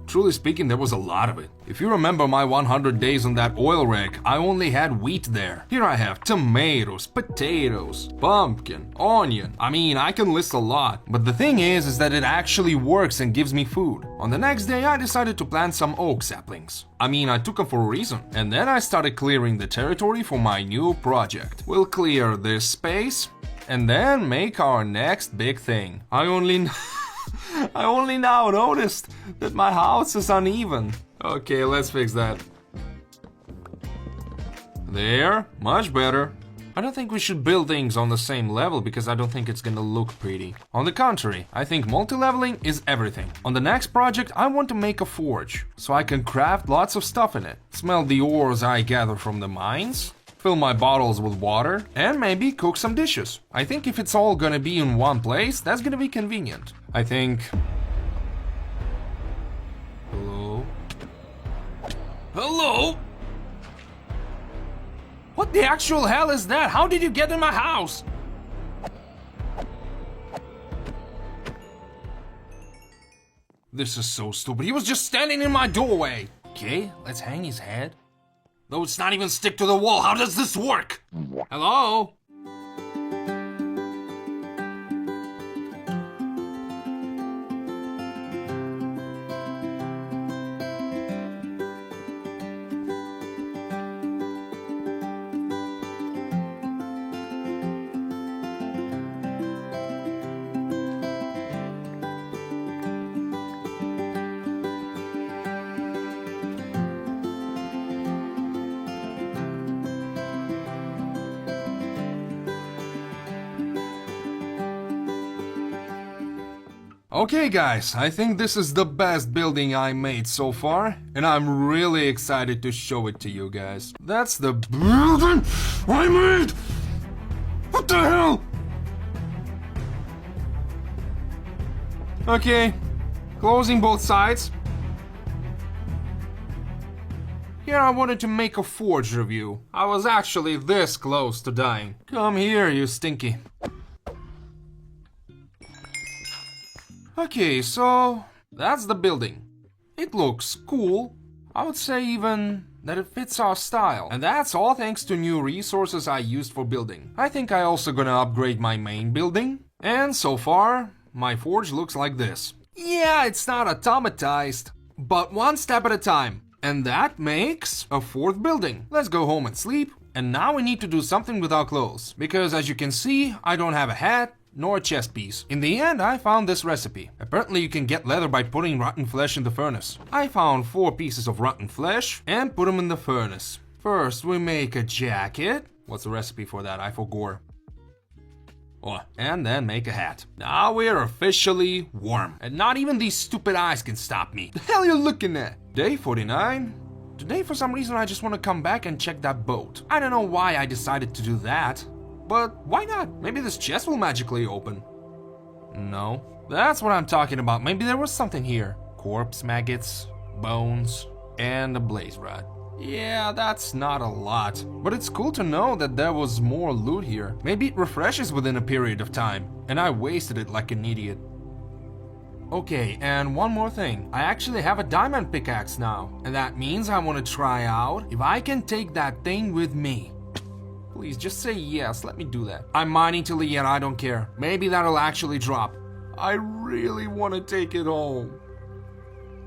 Truly speaking, there was a lot of it. If you remember my 100 days on that oil rig, I only had wheat there. Here I have tomatoes, potatoes, pumpkin, onion. I mean, I can list a lot. But the thing is that it actually works and gives me food. On the next day, I decided to plant some oak saplings. I mean, I took them for a reason. And then I started clearing the territory for my new project. We'll clear this space and then make our next big thing. I only now noticed that my house is uneven. Okay, let's fix that. There, much better. I don't think we should build things on the same level because I don't think it's gonna look pretty. On the contrary, I think multi-leveling is everything. On the next project, I want to make a forge, so I can craft lots of stuff in it. Smelt the ores I gather from the mines, fill my bottles with water, and maybe cook some dishes. I think if it's all gonna be in one place, that's gonna be convenient. I think... Hello? Hello? What the actual hell is that? How did you get in my house? This is so stupid. He was just standing in my doorway. Okay, let's hang his head. Though it's not even stick to the wall, how does this work? Hello? Okay guys, I think this is the best building I made so far, and I'm really excited to show it to you guys. That's the building I made! What the hell? Okay, closing both sides. Here I wanted to make a forge review. I was actually this close to dying. Come here, you stinky. Okay, so that's the building. It looks cool. I would say even that it fits our style. And that's all thanks to new resources I used for building. I think I also gonna upgrade my main building. And so far, my forge looks like this. Yeah, it's not automatized, but one step at a time. And that makes a fourth building. Let's go home and sleep. And now we need to do something with our clothes. Because as you can see, I don't have a hat, nor a chest piece. In the end, I found this recipe. Apparently you can get leather by putting rotten flesh in the furnace. I found 4 pieces of rotten flesh and put them in the furnace. First, we make a jacket. What's the recipe for that? I forgot. Oh, and then make a hat. Now we're officially warm. And not even these stupid eyes can stop me. The hell you looking at? Day 49. Today, for some reason, I just want to come back and check that boat. I don't know why I decided to do that. But why not? Maybe this chest will magically open. No. That's what I'm talking about. Maybe there was something here. Corpse maggots, bones, and a blaze rod. Yeah, that's not a lot. But it's cool to know that there was more loot here. Maybe it refreshes within a period of time. And I wasted it like an idiot. Okay, and one more thing. I actually have a diamond pickaxe now. And that means I want to try out if I can take that thing with me. Please, just say yes, let me do that. I'm mining till the end, I don't care. Maybe that'll actually drop. I really want to take it home.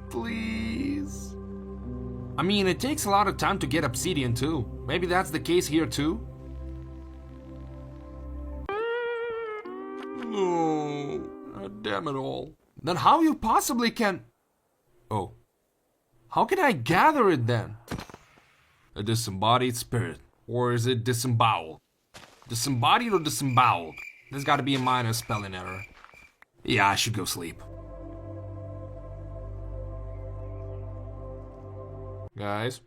Please. I mean, it takes a lot of time to get obsidian too. Maybe that's the case here too? No, damn it all. Then how you possibly can... Oh. How can I gather it then? A disembodied spirit. Or is it disemboweled? Disembodied or disemboweled? There's gotta be a minor spelling error. Yeah, I should go sleep. Guys,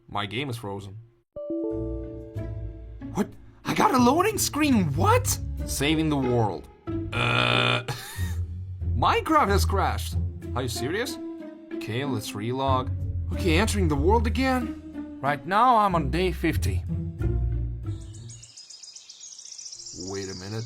my game is frozen. What? I got a loading screen, what? Saving the world. Minecraft has crashed. Are you serious? Okay, let's relog. Okay, entering the world again. Right now, I'm on day 50. Wait a minute.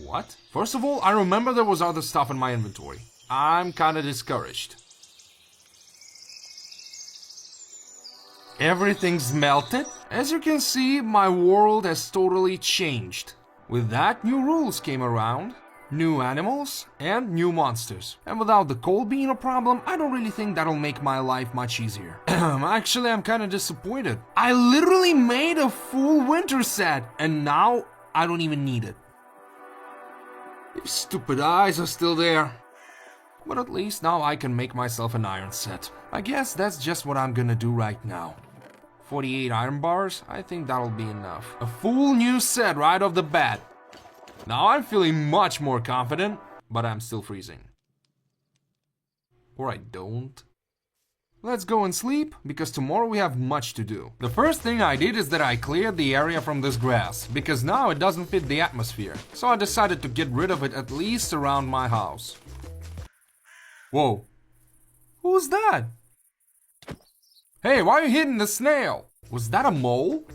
What? First of all, I remember there was other stuff in my inventory. I'm kinda discouraged. Everything's melted. As you can see, my world has totally changed. With that, new rules came around. New animals and new monsters. And without the coal being a problem, I don't really think that'll make my life much easier. Actually, I'm kinda disappointed. I literally made a full winter set, and now I don't even need it. These stupid eyes are still there. But at least now I can make myself an iron set. I guess that's just what I'm gonna do right now. 48 iron bars, I think that'll be enough. A full new set right off the bat. Now I'm feeling much more confident, but I'm still freezing. Or I don't. Let's go and sleep, because tomorrow we have much to do. The first thing I did is that I cleared the area from this grass, because now it doesn't fit the atmosphere. So I decided to get rid of it at least around my house. Whoa. Who's that? Hey, why are you hitting the snail? Was that a mole?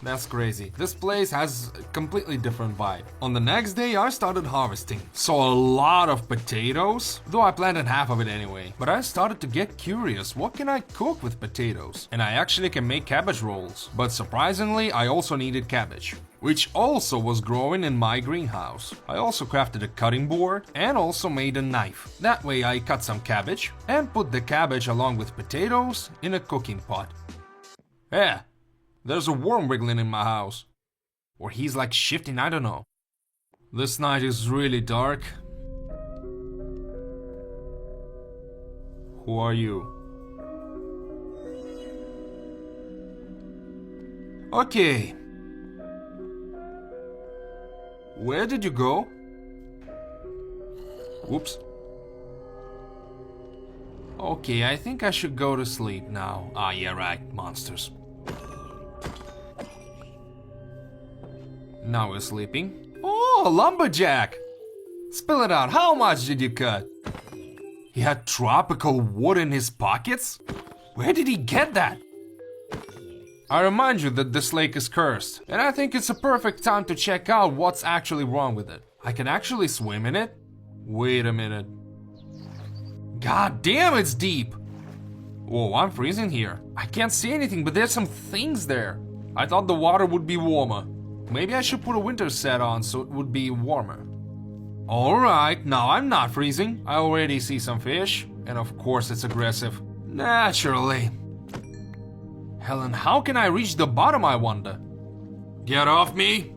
That's crazy. This place has a completely different vibe. On the next day, I started harvesting. Saw a lot of potatoes, though I planted half of it anyway. But I started to get curious, what can I cook with potatoes? And I actually can make cabbage rolls. But surprisingly, I also needed cabbage, which also was growing in my greenhouse. I also crafted a cutting board and also made a knife. That way I cut some cabbage and put the cabbage along with potatoes in a cooking pot. Yeah. There's a worm wriggling in my house. Or he's like shifting, I don't know. This night is really dark. Who are you? Okay. Where did you go? Whoops. Okay, I think I should go to sleep now. Ah, yeah, right, monsters. Now we're sleeping. Oh, a lumberjack! Spill it out, how much did you cut? He had tropical wood in his pockets? Where did he get that? I remind you that this lake is cursed, and I think it's a perfect time to check out what's actually wrong with it. I can actually swim in it? Wait a minute. God damn, it's deep! Whoa, I'm freezing here. I can't see anything, but there's some things there. I thought the water would be warmer. Maybe I should put a winter set on so it would be warmer. Alright, now I'm not freezing. I already see some fish, and of course it's aggressive. Naturally. Helen, how can I reach the bottom, I wonder? Get off me!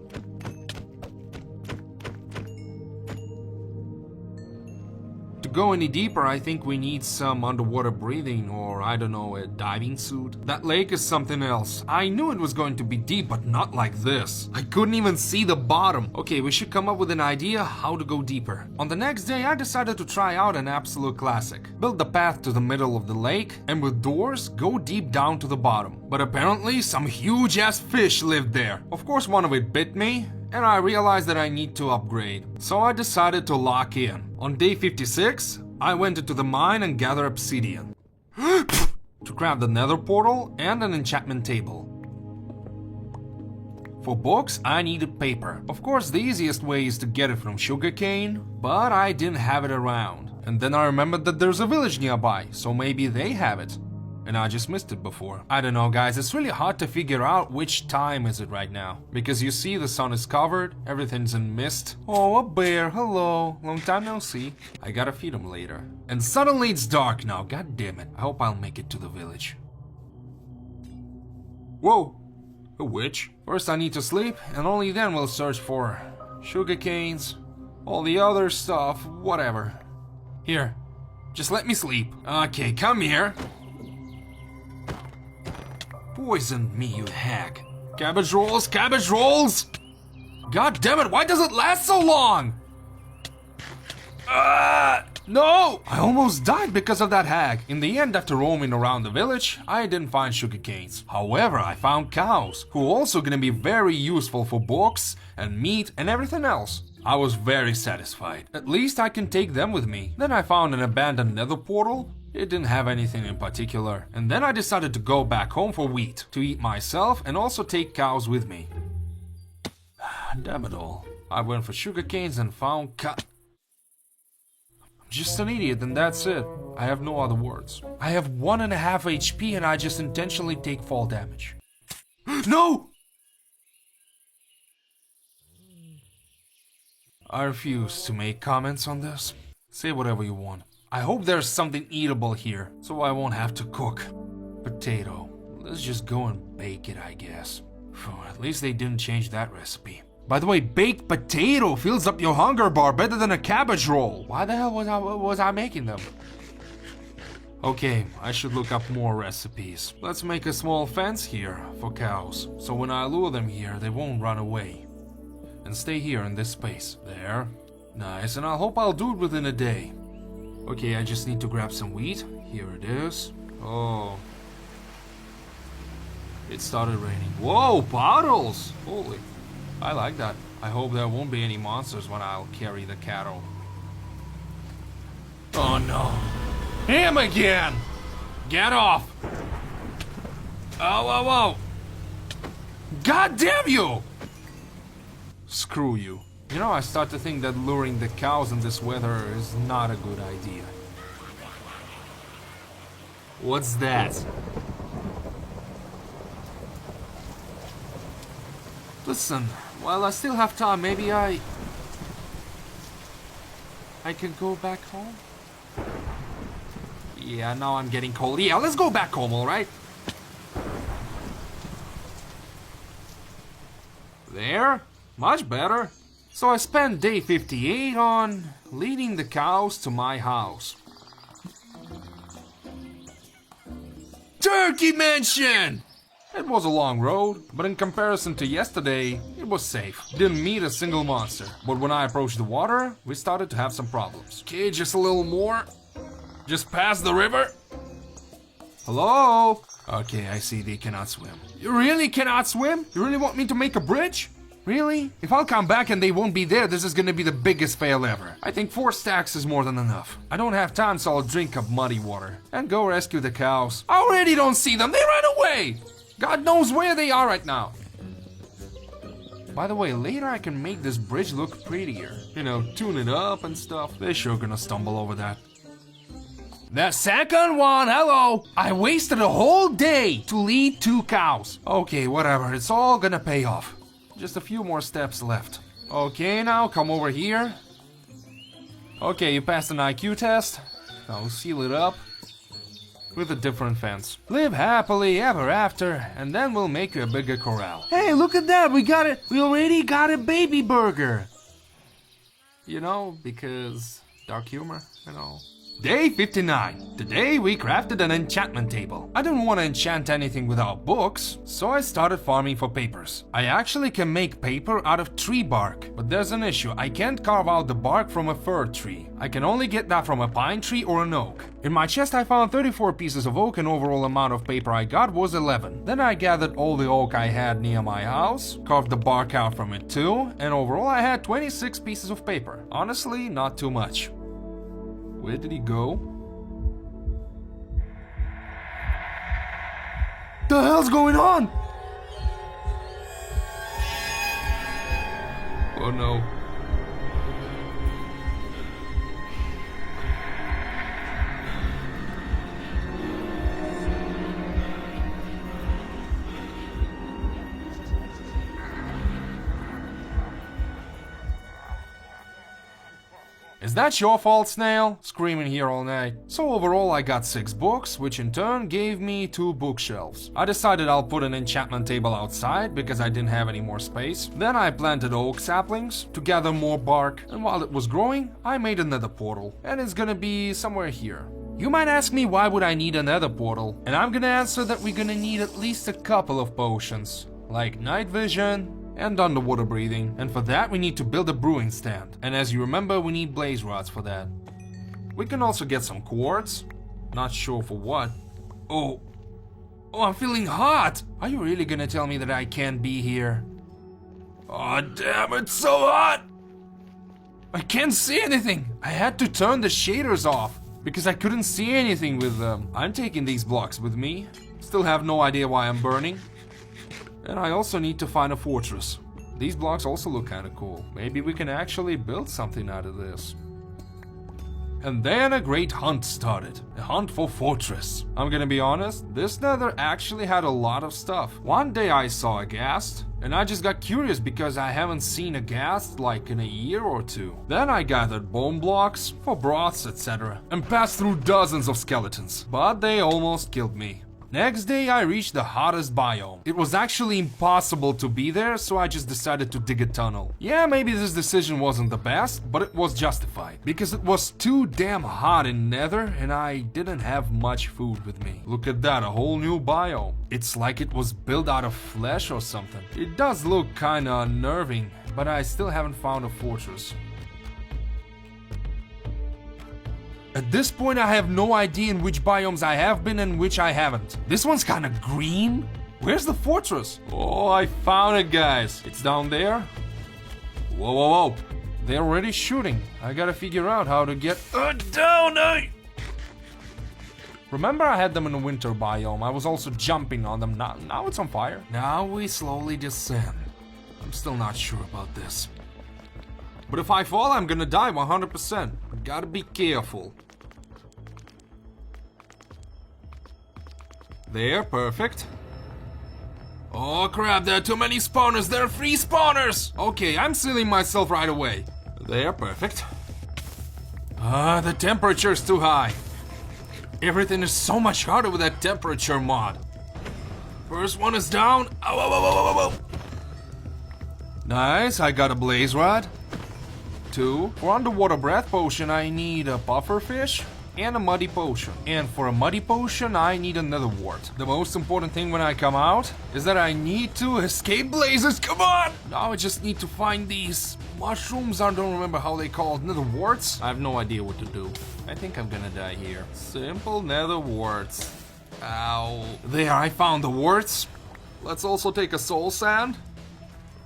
To go any deeper, I think we need some underwater breathing or, I don't know, a diving suit. That lake is something else. I knew it was going to be deep, but not like this. I couldn't even see the bottom. Okay, we should come up with an idea how to go deeper. On the next day, I decided to try out an absolute classic. Build the path to the middle of the lake, and with doors, go deep down to the bottom. But apparently, some huge-ass fish lived there. Of course, one of it bit me, and I realized that I need to upgrade. So I decided to lock in. On day 56, I went into the mine and gathered obsidian to craft the nether portal and an enchantment table. For books, I needed paper. Of course, the easiest way is to get it from sugarcane, but I didn't have it around. And then I remembered that there's a village nearby, so maybe they have it. And I just missed it before. I don't know, guys, it's really hard to figure out which time is it right now. Because you see the sun is covered, everything's in mist. Oh, a bear, hello, long time no see. I gotta feed him later. And suddenly it's dark now, god damn it. I hope I'll make it to the village. Whoa, a witch. First I need to sleep, and only then we'll search for sugar canes, all the other stuff, whatever. Here, just let me sleep. Okay, come here. Poison me, you hack. Cabbage rolls, cabbage rolls! God damn it, why does it last so long? No! I almost died because of that hag. In the end, after roaming around the village, I didn't find sugar canes. However, I found cows, who are also gonna be very useful for books and meat and everything else. I was very satisfied. At least I can take them with me. Then I found an abandoned nether portal. It didn't have anything in particular. And then I decided to go back home for wheat, to eat myself and also take cows with me. Damn it all. I went for sugar canes and found I'm just an idiot and that's it. I have no other words. I have 1.5 HP and I just intentionally take fall damage. No! I refuse to make comments on this. Say whatever you want. I hope there's something eatable here, so I won't have to cook. Potato. Let's just go and bake it, I guess. At least they didn't change that recipe. By the way, baked potato fills up your hunger bar better than a cabbage roll. Why the hell was I making them? Okay, I should look up more recipes. Let's make a small fence here for cows, so when I lure them here, they won't run away. And stay here in this space. There. Nice, and I hope I'll do it within a day. Okay, I just need to grab some wheat. Here it is. Oh. It started raining. Whoa, bottles! Holy. I like that. I hope there won't be any monsters when I'll carry the cattle. Oh no. Him again! Get off! Oh, whoa, whoa! God damn you! Screw you. You know, I start to think that luring the cows in this weather is not a good idea. What's that? Listen, while I still have time, maybe I can go back home? Yeah, now I'm getting cold. Yeah, let's go back home, alright? There? Much better. So I spent day 58 on leading the cows to my house. Turkey Mansion! It was a long road, but in comparison to yesterday, it was safe. Didn't meet a single monster. But when I approached the water, we started to have some problems. Okay, just a little more. Just past the river. Hello? Okay, I see they cannot swim. You really cannot swim? You really want me to make a bridge? Really? If I'll come back and they won't be there, this is gonna be the biggest fail ever. I think 4 stacks is more than enough. I don't have time, so I'll drink up muddy water. And go rescue the cows. I already don't see them, they ran away! God knows where they are right now. By the way, later I can make this bridge look prettier. You know, tune it up and stuff. They're sure gonna stumble over that. The second one, hello! I wasted a whole day to lead 2 cows. Okay, whatever, it's all gonna pay off. Just a few more steps left. Okay, now come over here. Okay, you passed an IQ test. Now seal it up with a different fence. Live happily ever after, and then we'll make you a bigger corral. Hey, look at that! We got it! We already got a baby burger! You know, because dark humor and all. Day 59. Today we crafted an enchantment table. I didn't want to enchant anything without books, so I started farming for papers. I actually can make paper out of tree bark, but there's an issue. I can't carve out the bark from a fir tree. I can only get that from a pine tree or an oak. In my chest I found 34 pieces of oak and overall amount of paper I got was 11. Then I gathered all the oak I had near my house, carved the bark out from it too, and overall I had 26 pieces of paper. Honestly, not too much. Where did he go? The hell's going on? Oh no. Is that your fault, Snail? Screaming here all night. So overall I got 6 books, which in turn gave me 2 bookshelves. I decided I'll put an enchantment table outside because I didn't have any more space. Then I planted oak saplings to gather more bark, and while it was growing, I made another portal. And it's gonna be somewhere here. You might ask me why would I need another portal, and I'm gonna answer that we're gonna need at least a couple of potions, like night vision and underwater breathing, and for that we need to build a brewing stand, and as you remember we need blaze rods for that. We can also get some quartz, not sure for what. Oh, I'm feeling hot! Are you really gonna tell me that I can't be here? Oh damn, it's so hot! I can't see anything! I had to turn the shaders off, because I couldn't see anything with them. I'm taking these blocks with me, still have no idea why I'm burning. And I also need to find a fortress. These blocks also look kinda cool. Maybe we can actually build something out of this. And then a great hunt started. A hunt for fortress. I'm gonna be honest, this nether actually had a lot of stuff. One day I saw a ghast, and I just got curious because I haven't seen a ghast like in a year or 2. Then I gathered bone blocks for broths, etc. and passed through dozens of skeletons, but they almost killed me. Next day I reached the hottest biome. It was actually impossible to be there, so I just decided to dig a tunnel. Yeah, maybe this decision wasn't the best, but it was justified. Because it was too damn hot in Nether and I didn't have much food with me. Look at that, a whole new biome. It's like it was built out of flesh or something. It does look kinda unnerving, but I still haven't found a fortress. At this point I have no idea in which biomes I have been and which I haven't. This one's kinda green. Where's the fortress? Oh, I found it, guys. It's down there. Whoa, whoa, whoa. They're already shooting. I gotta figure out how to get down. Remember I had them in the winter biome. I was also jumping on them. Now it's on fire. Now we slowly descend. I'm still not sure about this. But if I fall, I'm gonna die 100%. Gotta be careful. There, perfect. Oh crap, there are too many spawners. There are 3 spawners! Okay, I'm sealing myself right away. There, perfect. The temperature's too high. Everything is so much harder with that temperature mod. First one is down. Ow, ow, ow, ow, ow, ow. Nice, I got a blaze rod. 2. For underwater breath potion I need a puffer fish and a muddy potion. And for a muddy potion I need another wart. The most important thing when I come out is that I need to escape blazes. Come on! Now I just need to find these mushrooms. I don't remember how they called. Nether warts? I have no idea what to do. I think I'm gonna die here. Simple nether warts. Ow. There, I found the warts. Let's also take a soul sand.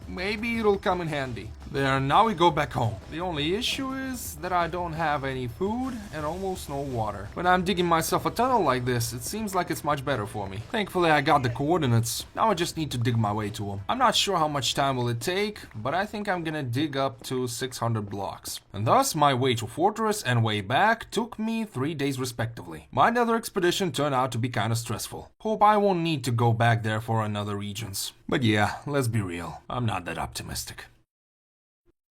Maybe it'll come in handy. There, now we go back home. The only issue is that I don't have any food and almost no water. When I'm digging myself a tunnel like this, it seems like it's much better for me. Thankfully, I got the coordinates. Now I just need to dig my way to them. I'm not sure how much time will it take, but I think I'm gonna dig up to 600 blocks. And thus, my way to Fortress and way back took me 3 days respectively. My nether expedition turned out to be kinda stressful. Hope I won't need to go back there for another regions. But yeah, let's be real. I'm not that optimistic.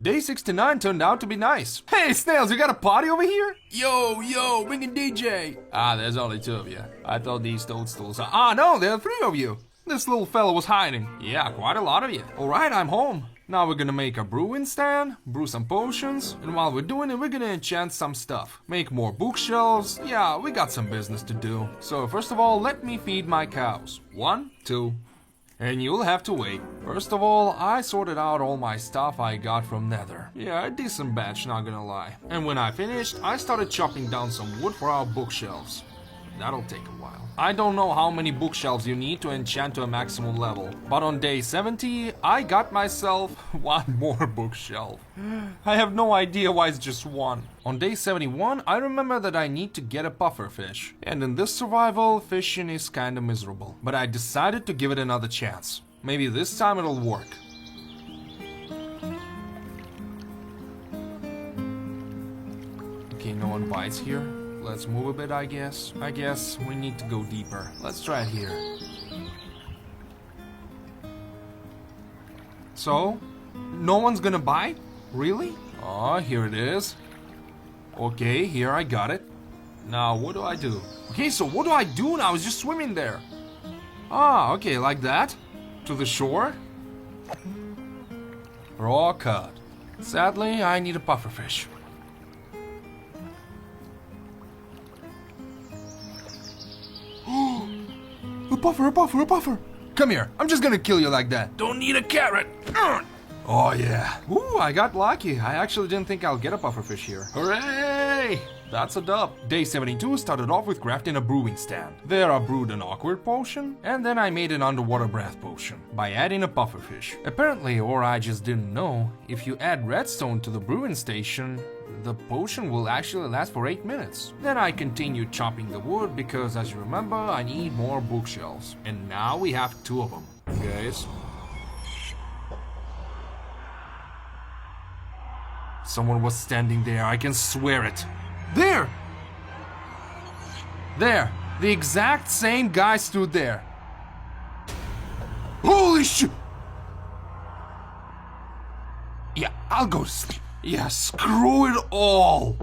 Day 69 turned out to be nice. Hey, Snails, you got a party over here? Yo, bring a DJ. Ah, there's only 2 of you. I thought these toadstools... no, there are 3 of you. This little fella was hiding. Yeah, quite a lot of you. Alright, I'm home. Now we're gonna make a brewing stand, brew some potions, and while we're doing it, we're gonna enchant some stuff. Make more bookshelves. Yeah, we got some business to do. So first of all, let me feed my cows. 1, 2... And you'll have to wait. First of all, I sorted out all my stuff I got from Nether. Yeah, a decent batch, not gonna lie. And when I finished, I started chopping down some wood for our bookshelves. That'll take a while. I don't know how many bookshelves you need to enchant to a maximum level, but on day 70, I got myself 1 more bookshelf. I have no idea why it's just 1. On day 71, I remember that I need to get a puffer fish. And in this survival, fishing is kinda miserable. But I decided to give it another chance. Maybe this time it'll work. Okay, no one bites here. Let's move a bit, I guess. I guess we need to go deeper. Let's try it here. So, no one's gonna bite? Really? Oh, here it is. Okay, here I got it. Now, what do I do? Okay, so what do I do now? I was just swimming there. Ah, okay, like that. To the shore. Raw cod. Sadly, I need a pufferfish. A puffer! Come here, I'm just gonna kill you like that. Don't need a carrot. Oh yeah. Ooh, I got lucky. I actually didn't think I'll get a pufferfish here. Hooray! That's a dub. Day 72 started off with crafting a brewing stand. There I brewed an awkward potion, and then I made an underwater breath potion by adding a pufferfish. Apparently, or I just didn't know, if you add redstone to the brewing station, the potion will actually last for 8 minutes. Then I continued chopping the wood because, as you remember, I need more bookshelves. And now we have 2 of them. Guys. Someone was standing there, I can swear it. There! There! The exact same guy stood there. Holy shit! Yeah, I'll go to sleep. Yeah, screw it all!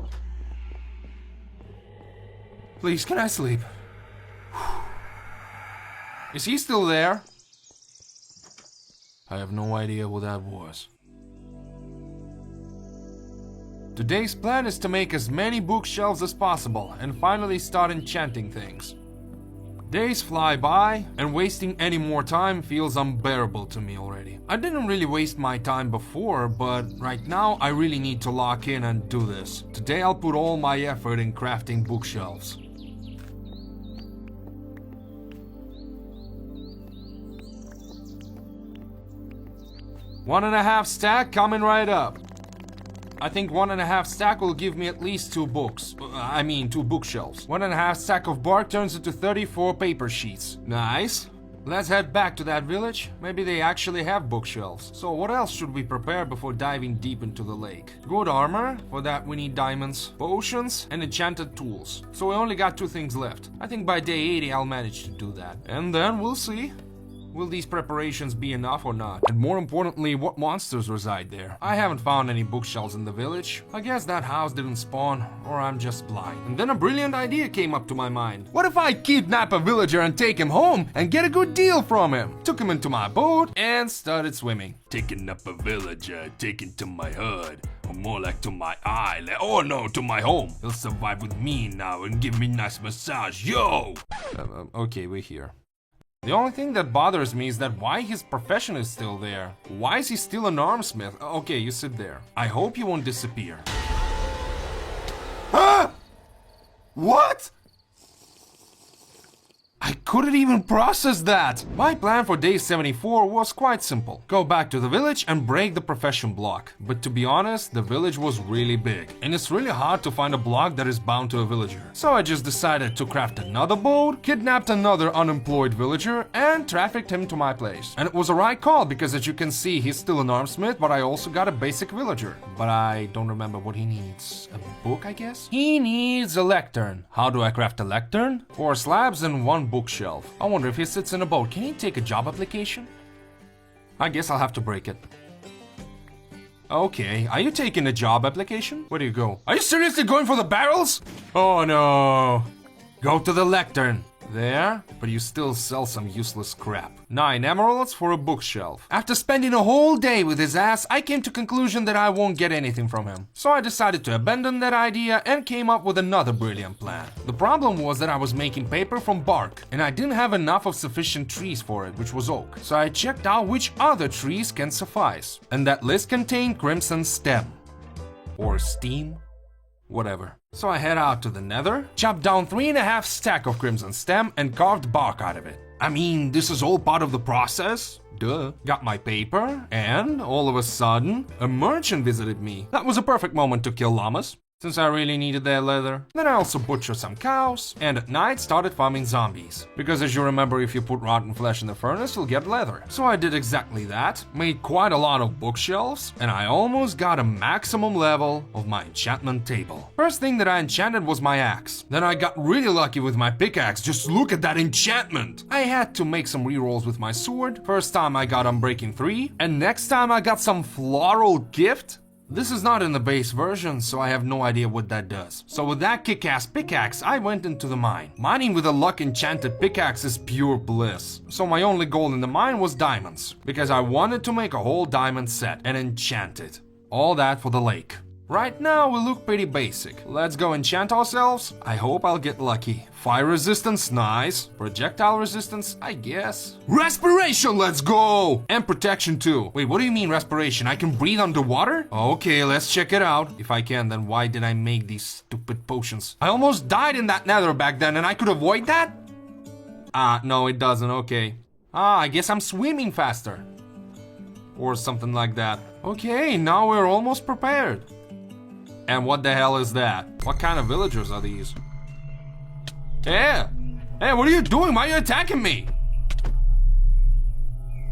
Please, can I sleep? Is he still there? I have no idea what that was. Today's plan is to make as many bookshelves as possible and finally start enchanting things. Days fly by, and wasting any more time feels unbearable to me already. I didn't really waste my time before, but right now I really need to lock in and do this. Today I'll put all my effort in crafting bookshelves. One and a half stack coming right up. I think 1.5 stack will give me at least 2 books. 2 bookshelves. 1.5 stack of bark turns into 34 paper sheets. Nice. Let's head back to that village. Maybe they actually have bookshelves. So what else should we prepare before diving deep into the lake? Good armor. For that we need diamonds, potions, and enchanted tools. So we only got 2 things left. I think by day 80 I'll manage to do that. And then we'll see. Will these preparations be enough or not? And more importantly, what monsters reside there? I haven't found any bookshelves in the village. I guess that house didn't spawn, or I'm just blind. And then a brilliant idea came up to my mind. What if I kidnap a villager and take him home and get a good deal from him? Took him into my boat and started swimming. Taking up a villager, taken to my hut. Or more like to my island. Oh no, to my home. He'll survive with me now and give me nice massage. Yo! Okay, we're here. The only thing that bothers me is that why his profession is still there. Why is he still an armsmith? Okay, you sit there. I hope you won't disappear. Ah! What? I couldn't even process that! My plan for day 74 was quite simple. Go back to the village and break the profession block. But to be honest, the village was really big, and it's really hard to find a block that is bound to a villager. So I just decided to craft another boat, kidnapped another unemployed villager, and trafficked him to my place. And it was a right call, because as you can see, he's still an armsmith, but I also got a basic villager. But I don't remember what he needs. A book, I guess? He needs a lectern. How do I craft a lectern? 4 slabs and 1 bookshelf. I wonder if he sits in a boat. Can he take a job application? I guess I'll have to break it. Okay, are you taking a job application? Where do you go? Are you seriously going for the barrels? Oh no. Go to the lectern. There, but you still sell some useless crap. 9 emeralds for a bookshelf. After spending a whole day with his ass, I came to conclusion that I won't get anything from him. So I decided to abandon that idea and came up with another brilliant plan. The problem was that I was making paper from bark, and I didn't have enough of sufficient trees for it, which was oak. So I checked out which other trees can suffice. And that list contained crimson stem. Or steam. Whatever. So I head out to the nether, chopped down 3.5 stacks of crimson stem and carved bark out of it. I mean, this is all part of the process. Duh. Got my paper, and all of a sudden, a merchant visited me. That was a perfect moment to kill llamas, since I really needed their leather. Then I also butchered some cows, and at night started farming zombies. Because as you remember, if you put rotten flesh in the furnace, you'll get leather. So I did exactly that, made quite a lot of bookshelves, and I almost got a maximum level of my enchantment table. First thing that I enchanted was my axe. Then I got really lucky with my pickaxe. Just look at that enchantment! I had to make some rerolls with my sword. First time I got Unbreaking 3, and next time I got some floral gift. This is not in the base version, so I have no idea what that does. So with that kick-ass pickaxe, I went into the mine. Mining with a luck enchanted pickaxe is pure bliss. So my only goal in the mine was diamonds, because I wanted to make a whole diamond set and enchant it. All that for the lake. Right now we look pretty basic. Let's go enchant ourselves. I hope I'll get lucky. Fire resistance, nice. Projectile resistance, I guess. Respiration, let's go! And protection too. Wait, what do you mean respiration? I can breathe underwater? Okay, let's check it out. If I can, then why did I make these stupid potions? I almost died in that nether back then and I could avoid that? No, it doesn't, okay. I guess I'm swimming faster. Or something like that. Okay, now we're almost prepared. And what the hell is that? What kind of villagers are these? Hey! Hey, what are you doing? Why are you attacking me?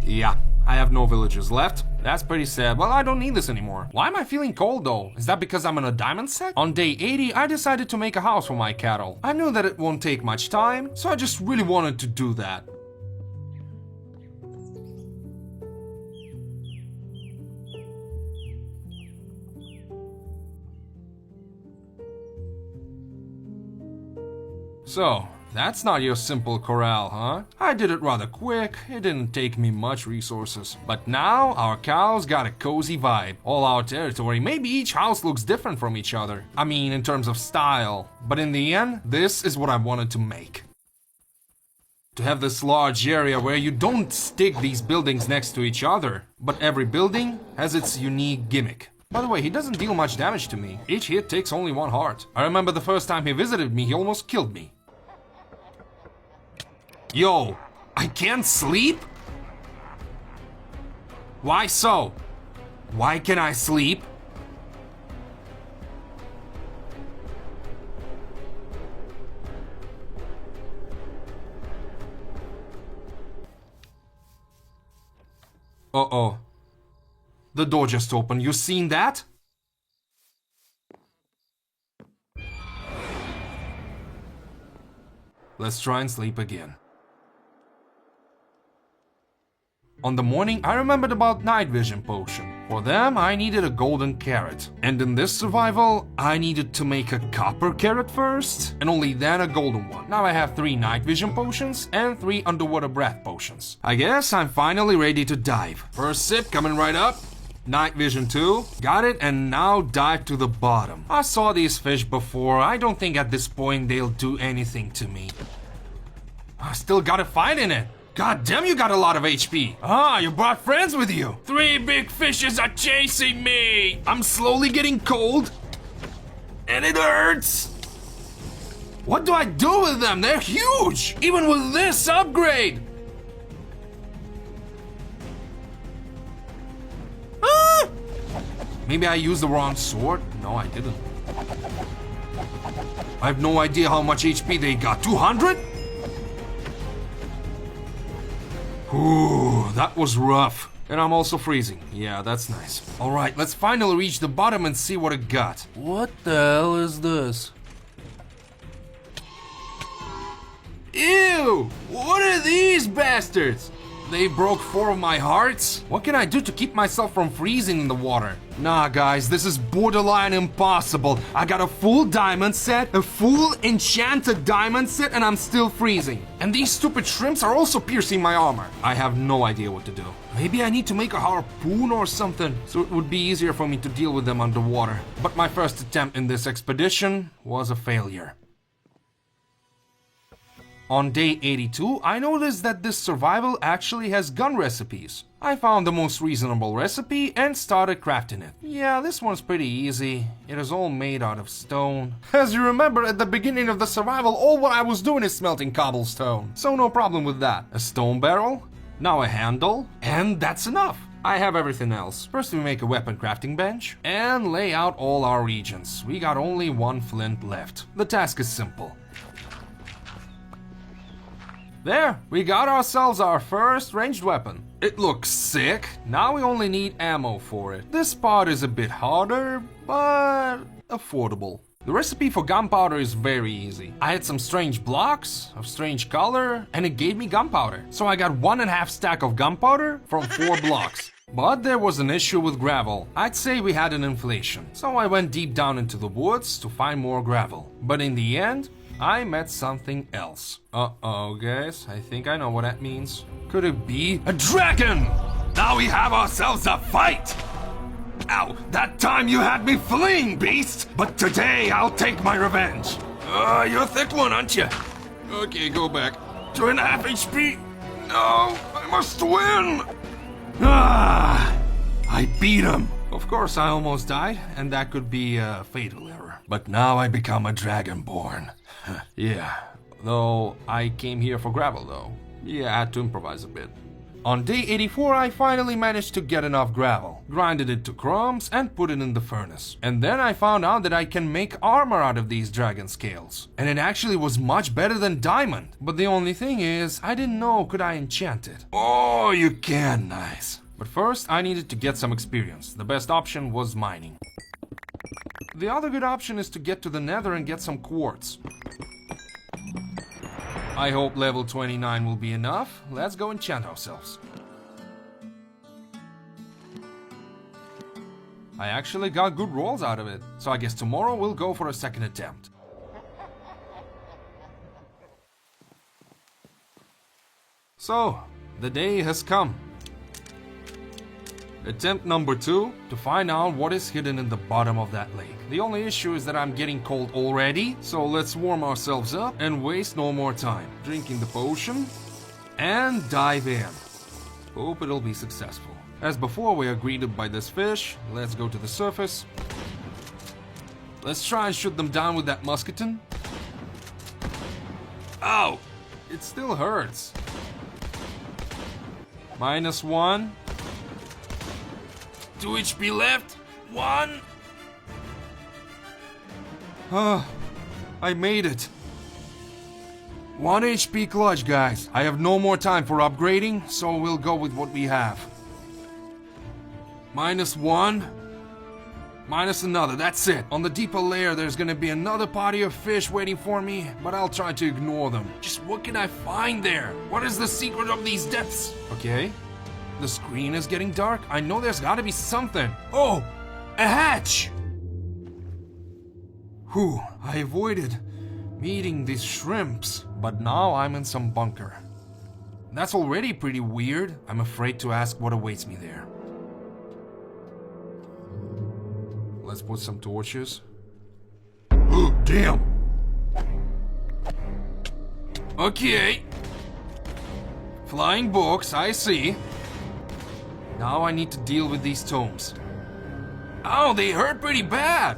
Yeah, I have no villagers left. That's pretty sad. Well, I don't need this anymore. Why am I feeling cold though? Is that because I'm in a diamond set? On day 80, I decided to make a house for my cattle. I knew that it won't take much time, so I just really wanted to do that. So, that's not your simple corral, huh? I did it rather quick, it didn't take me much resources. But now, our cows got a cozy vibe. All our territory, maybe each house looks different from each other. I mean, in terms of style. But in the end, this is what I wanted to make. To have this large area where you don't stick these buildings next to each other, but every building has its unique gimmick. By the way, he doesn't deal much damage to me. Each hit takes only 1 heart. I remember the first time he visited me, he almost killed me. Yo, I can't sleep? Why so? Why can I sleep? Uh-oh. The door just opened. You seen that? Let's try and sleep again. On the morning, I remembered about night vision potion. For them, I needed a golden carrot. And in this survival, I needed to make a copper carrot first, and only then a golden one. Now I have 3 night vision potions and 3 underwater breath potions. I guess I'm finally ready to dive. First sip coming right up. Night vision 2. Got it, and now dive to the bottom. I saw these fish before. I don't think at this point they'll do anything to me. I still got a fight in it. God damn, you got a lot of HP. You brought friends with you. 3 big fishes are chasing me. I'm slowly getting cold. And it hurts. What do I do with them? They're huge! Even with this upgrade! Ah! Maybe I used the wrong sword? No, I didn't. I have no idea how much HP they got. 200? Ooh, that was rough. And I'm also freezing. Yeah, that's nice. Alright, let's finally reach the bottom and see what it got. What the hell is this? Ew! What are these bastards? They broke 4 of my hearts? What can I do to keep myself from freezing in the water? Nah, guys, this is borderline impossible. I got a full diamond set, a full enchanted diamond set, and I'm still freezing. And these stupid shrimps are also piercing my armor. I have no idea what to do. Maybe I need to make a harpoon or something, so it would be easier for me to deal with them underwater. But my first attempt in this expedition was a failure. On day 82, I noticed that this survival actually has gun recipes. I found the most reasonable recipe and started crafting it. Yeah, this one's pretty easy. It is all made out of stone. As you remember, at the beginning of the survival, all what I was doing is smelting cobblestone. So no problem with that. A stone barrel, now a handle, and that's enough. I have everything else. First we make a weapon crafting bench and lay out all our regions. We got only 1 flint left. The task is simple. There, we got ourselves our first ranged weapon. It looks sick. Now we only need ammo for it. This part is a bit harder, but affordable. The recipe for gunpowder is very easy. I had some strange blocks of strange color, and it gave me gunpowder. So I got 1.5 stack of gunpowder from 4 blocks. But there was an issue with gravel. I'd say we had an inflation. So I went deep down into the woods to find more gravel. But in the end, I met something else. Uh-oh, guys. I think I know what that means. Could it be a dragon? Now we have ourselves a fight! Ow! That time you had me fleeing, beast! But today I'll take my revenge. You're a thick one, aren't you? Okay, go back. 2.5 HP. No, I must win! I beat him. Of course, I almost died, and that could be a fatal error. But now I become a dragonborn. Yeah, though I came here for gravel though. Yeah, I had to improvise a bit. On day 84, I finally managed to get enough gravel, grinded it to crumbs and put it in the furnace. And then I found out that I can make armor out of these dragon scales. And it actually was much better than diamond. But the only thing is, I didn't know could I enchant it. Oh, you can, nice. But first, I needed to get some experience. The best option was mining. The other good option is to get to the nether and get some quartz. I hope level 29 will be enough. Let's go enchant ourselves. I actually got good rolls out of it, so I guess tomorrow we'll go for a second attempt. So, the day has come. Attempt number 2, to find out what is hidden in the bottom of that lake. The only issue is that I'm getting cold already, so let's warm ourselves up and waste no more time. Drinking the potion, and dive in. Hope it'll be successful. As before, we are greeted by this fish. Let's go to the surface. Let's try and shoot them down with that musketon. Ow! It still hurts. -1. 2 HP left. 1. I made it. 1 HP clutch, guys. I have no more time for upgrading, so we'll go with what we have. -1. Minus another, that's it. On the deeper layer, there's gonna be another party of fish waiting for me, but I'll try to ignore them. Just what can I find there? What is the secret of these depths? Okay. The screen is getting dark. I know there's gotta be something. Oh! A hatch! Whew, I avoided meeting these shrimps, but now I'm in some bunker. That's already pretty weird. I'm afraid to ask what awaits me there. Let's put some torches. Damn! Okay. Flying books, I see. Now I need to deal with these tomes. Oh, they hurt pretty bad.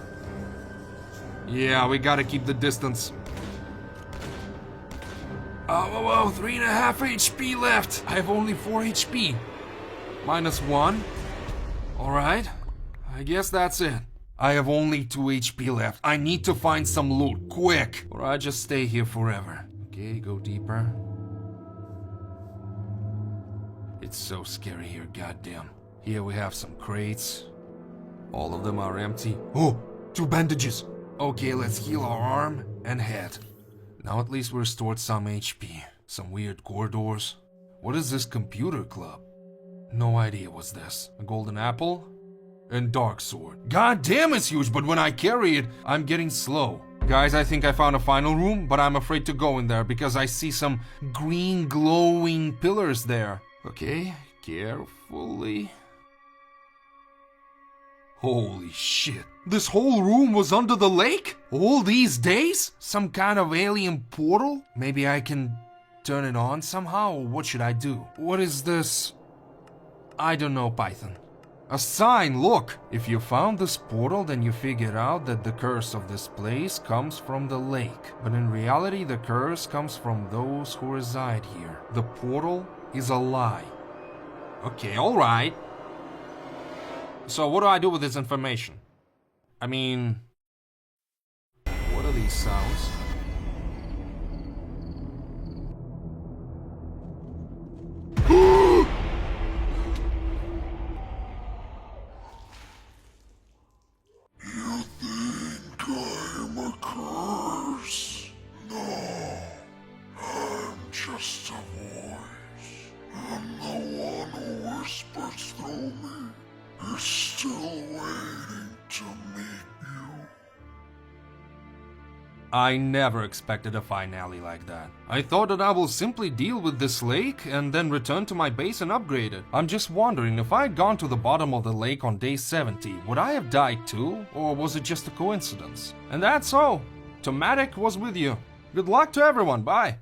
Yeah, we gotta keep the distance. Oh, 3.5 HP left. I have only 4 HP. -1. Alright. I guess that's it. I have only 2 HP left. I need to find some loot, quick, or I just stay here forever. Okay, go deeper. It's so scary here, goddamn. Here we have some crates. All of them are empty. Oh, 2 bandages. Okay, let's heal our arm and head. Now at least we restored some HP. Some weird corridors. What is this computer club? No idea what's this. A golden apple? And dark sword. God damn, it's huge, but when I carry it, I'm getting slow. Guys, I think I found a final room, but I'm afraid to go in there because I see some green glowing pillars there. Okay, carefully. Holy shit. This whole room was under the lake? All these days? Some kind of alien portal? Maybe I can turn it on somehow, or what should I do? What is this? I don't know, Python. A sign, look! If you found this portal, then you figured out that the curse of this place comes from the lake. But in reality, the curse comes from those who reside here. The portal is a lie. Okay, alright. So what do I do with this information? I mean... what are these sounds? I'm a curse. No, I'm just a voice. And the one who whispers through me is still waiting to meet you. I never expected a finale like that. I thought that I will simply deal with this lake and then return to my base and upgrade it. I'm just wondering, if I had gone to the bottom of the lake on day 70, would I have died too? Or was it just a coincidence? And that's all. Tomatic was with you. Good luck to everyone, bye!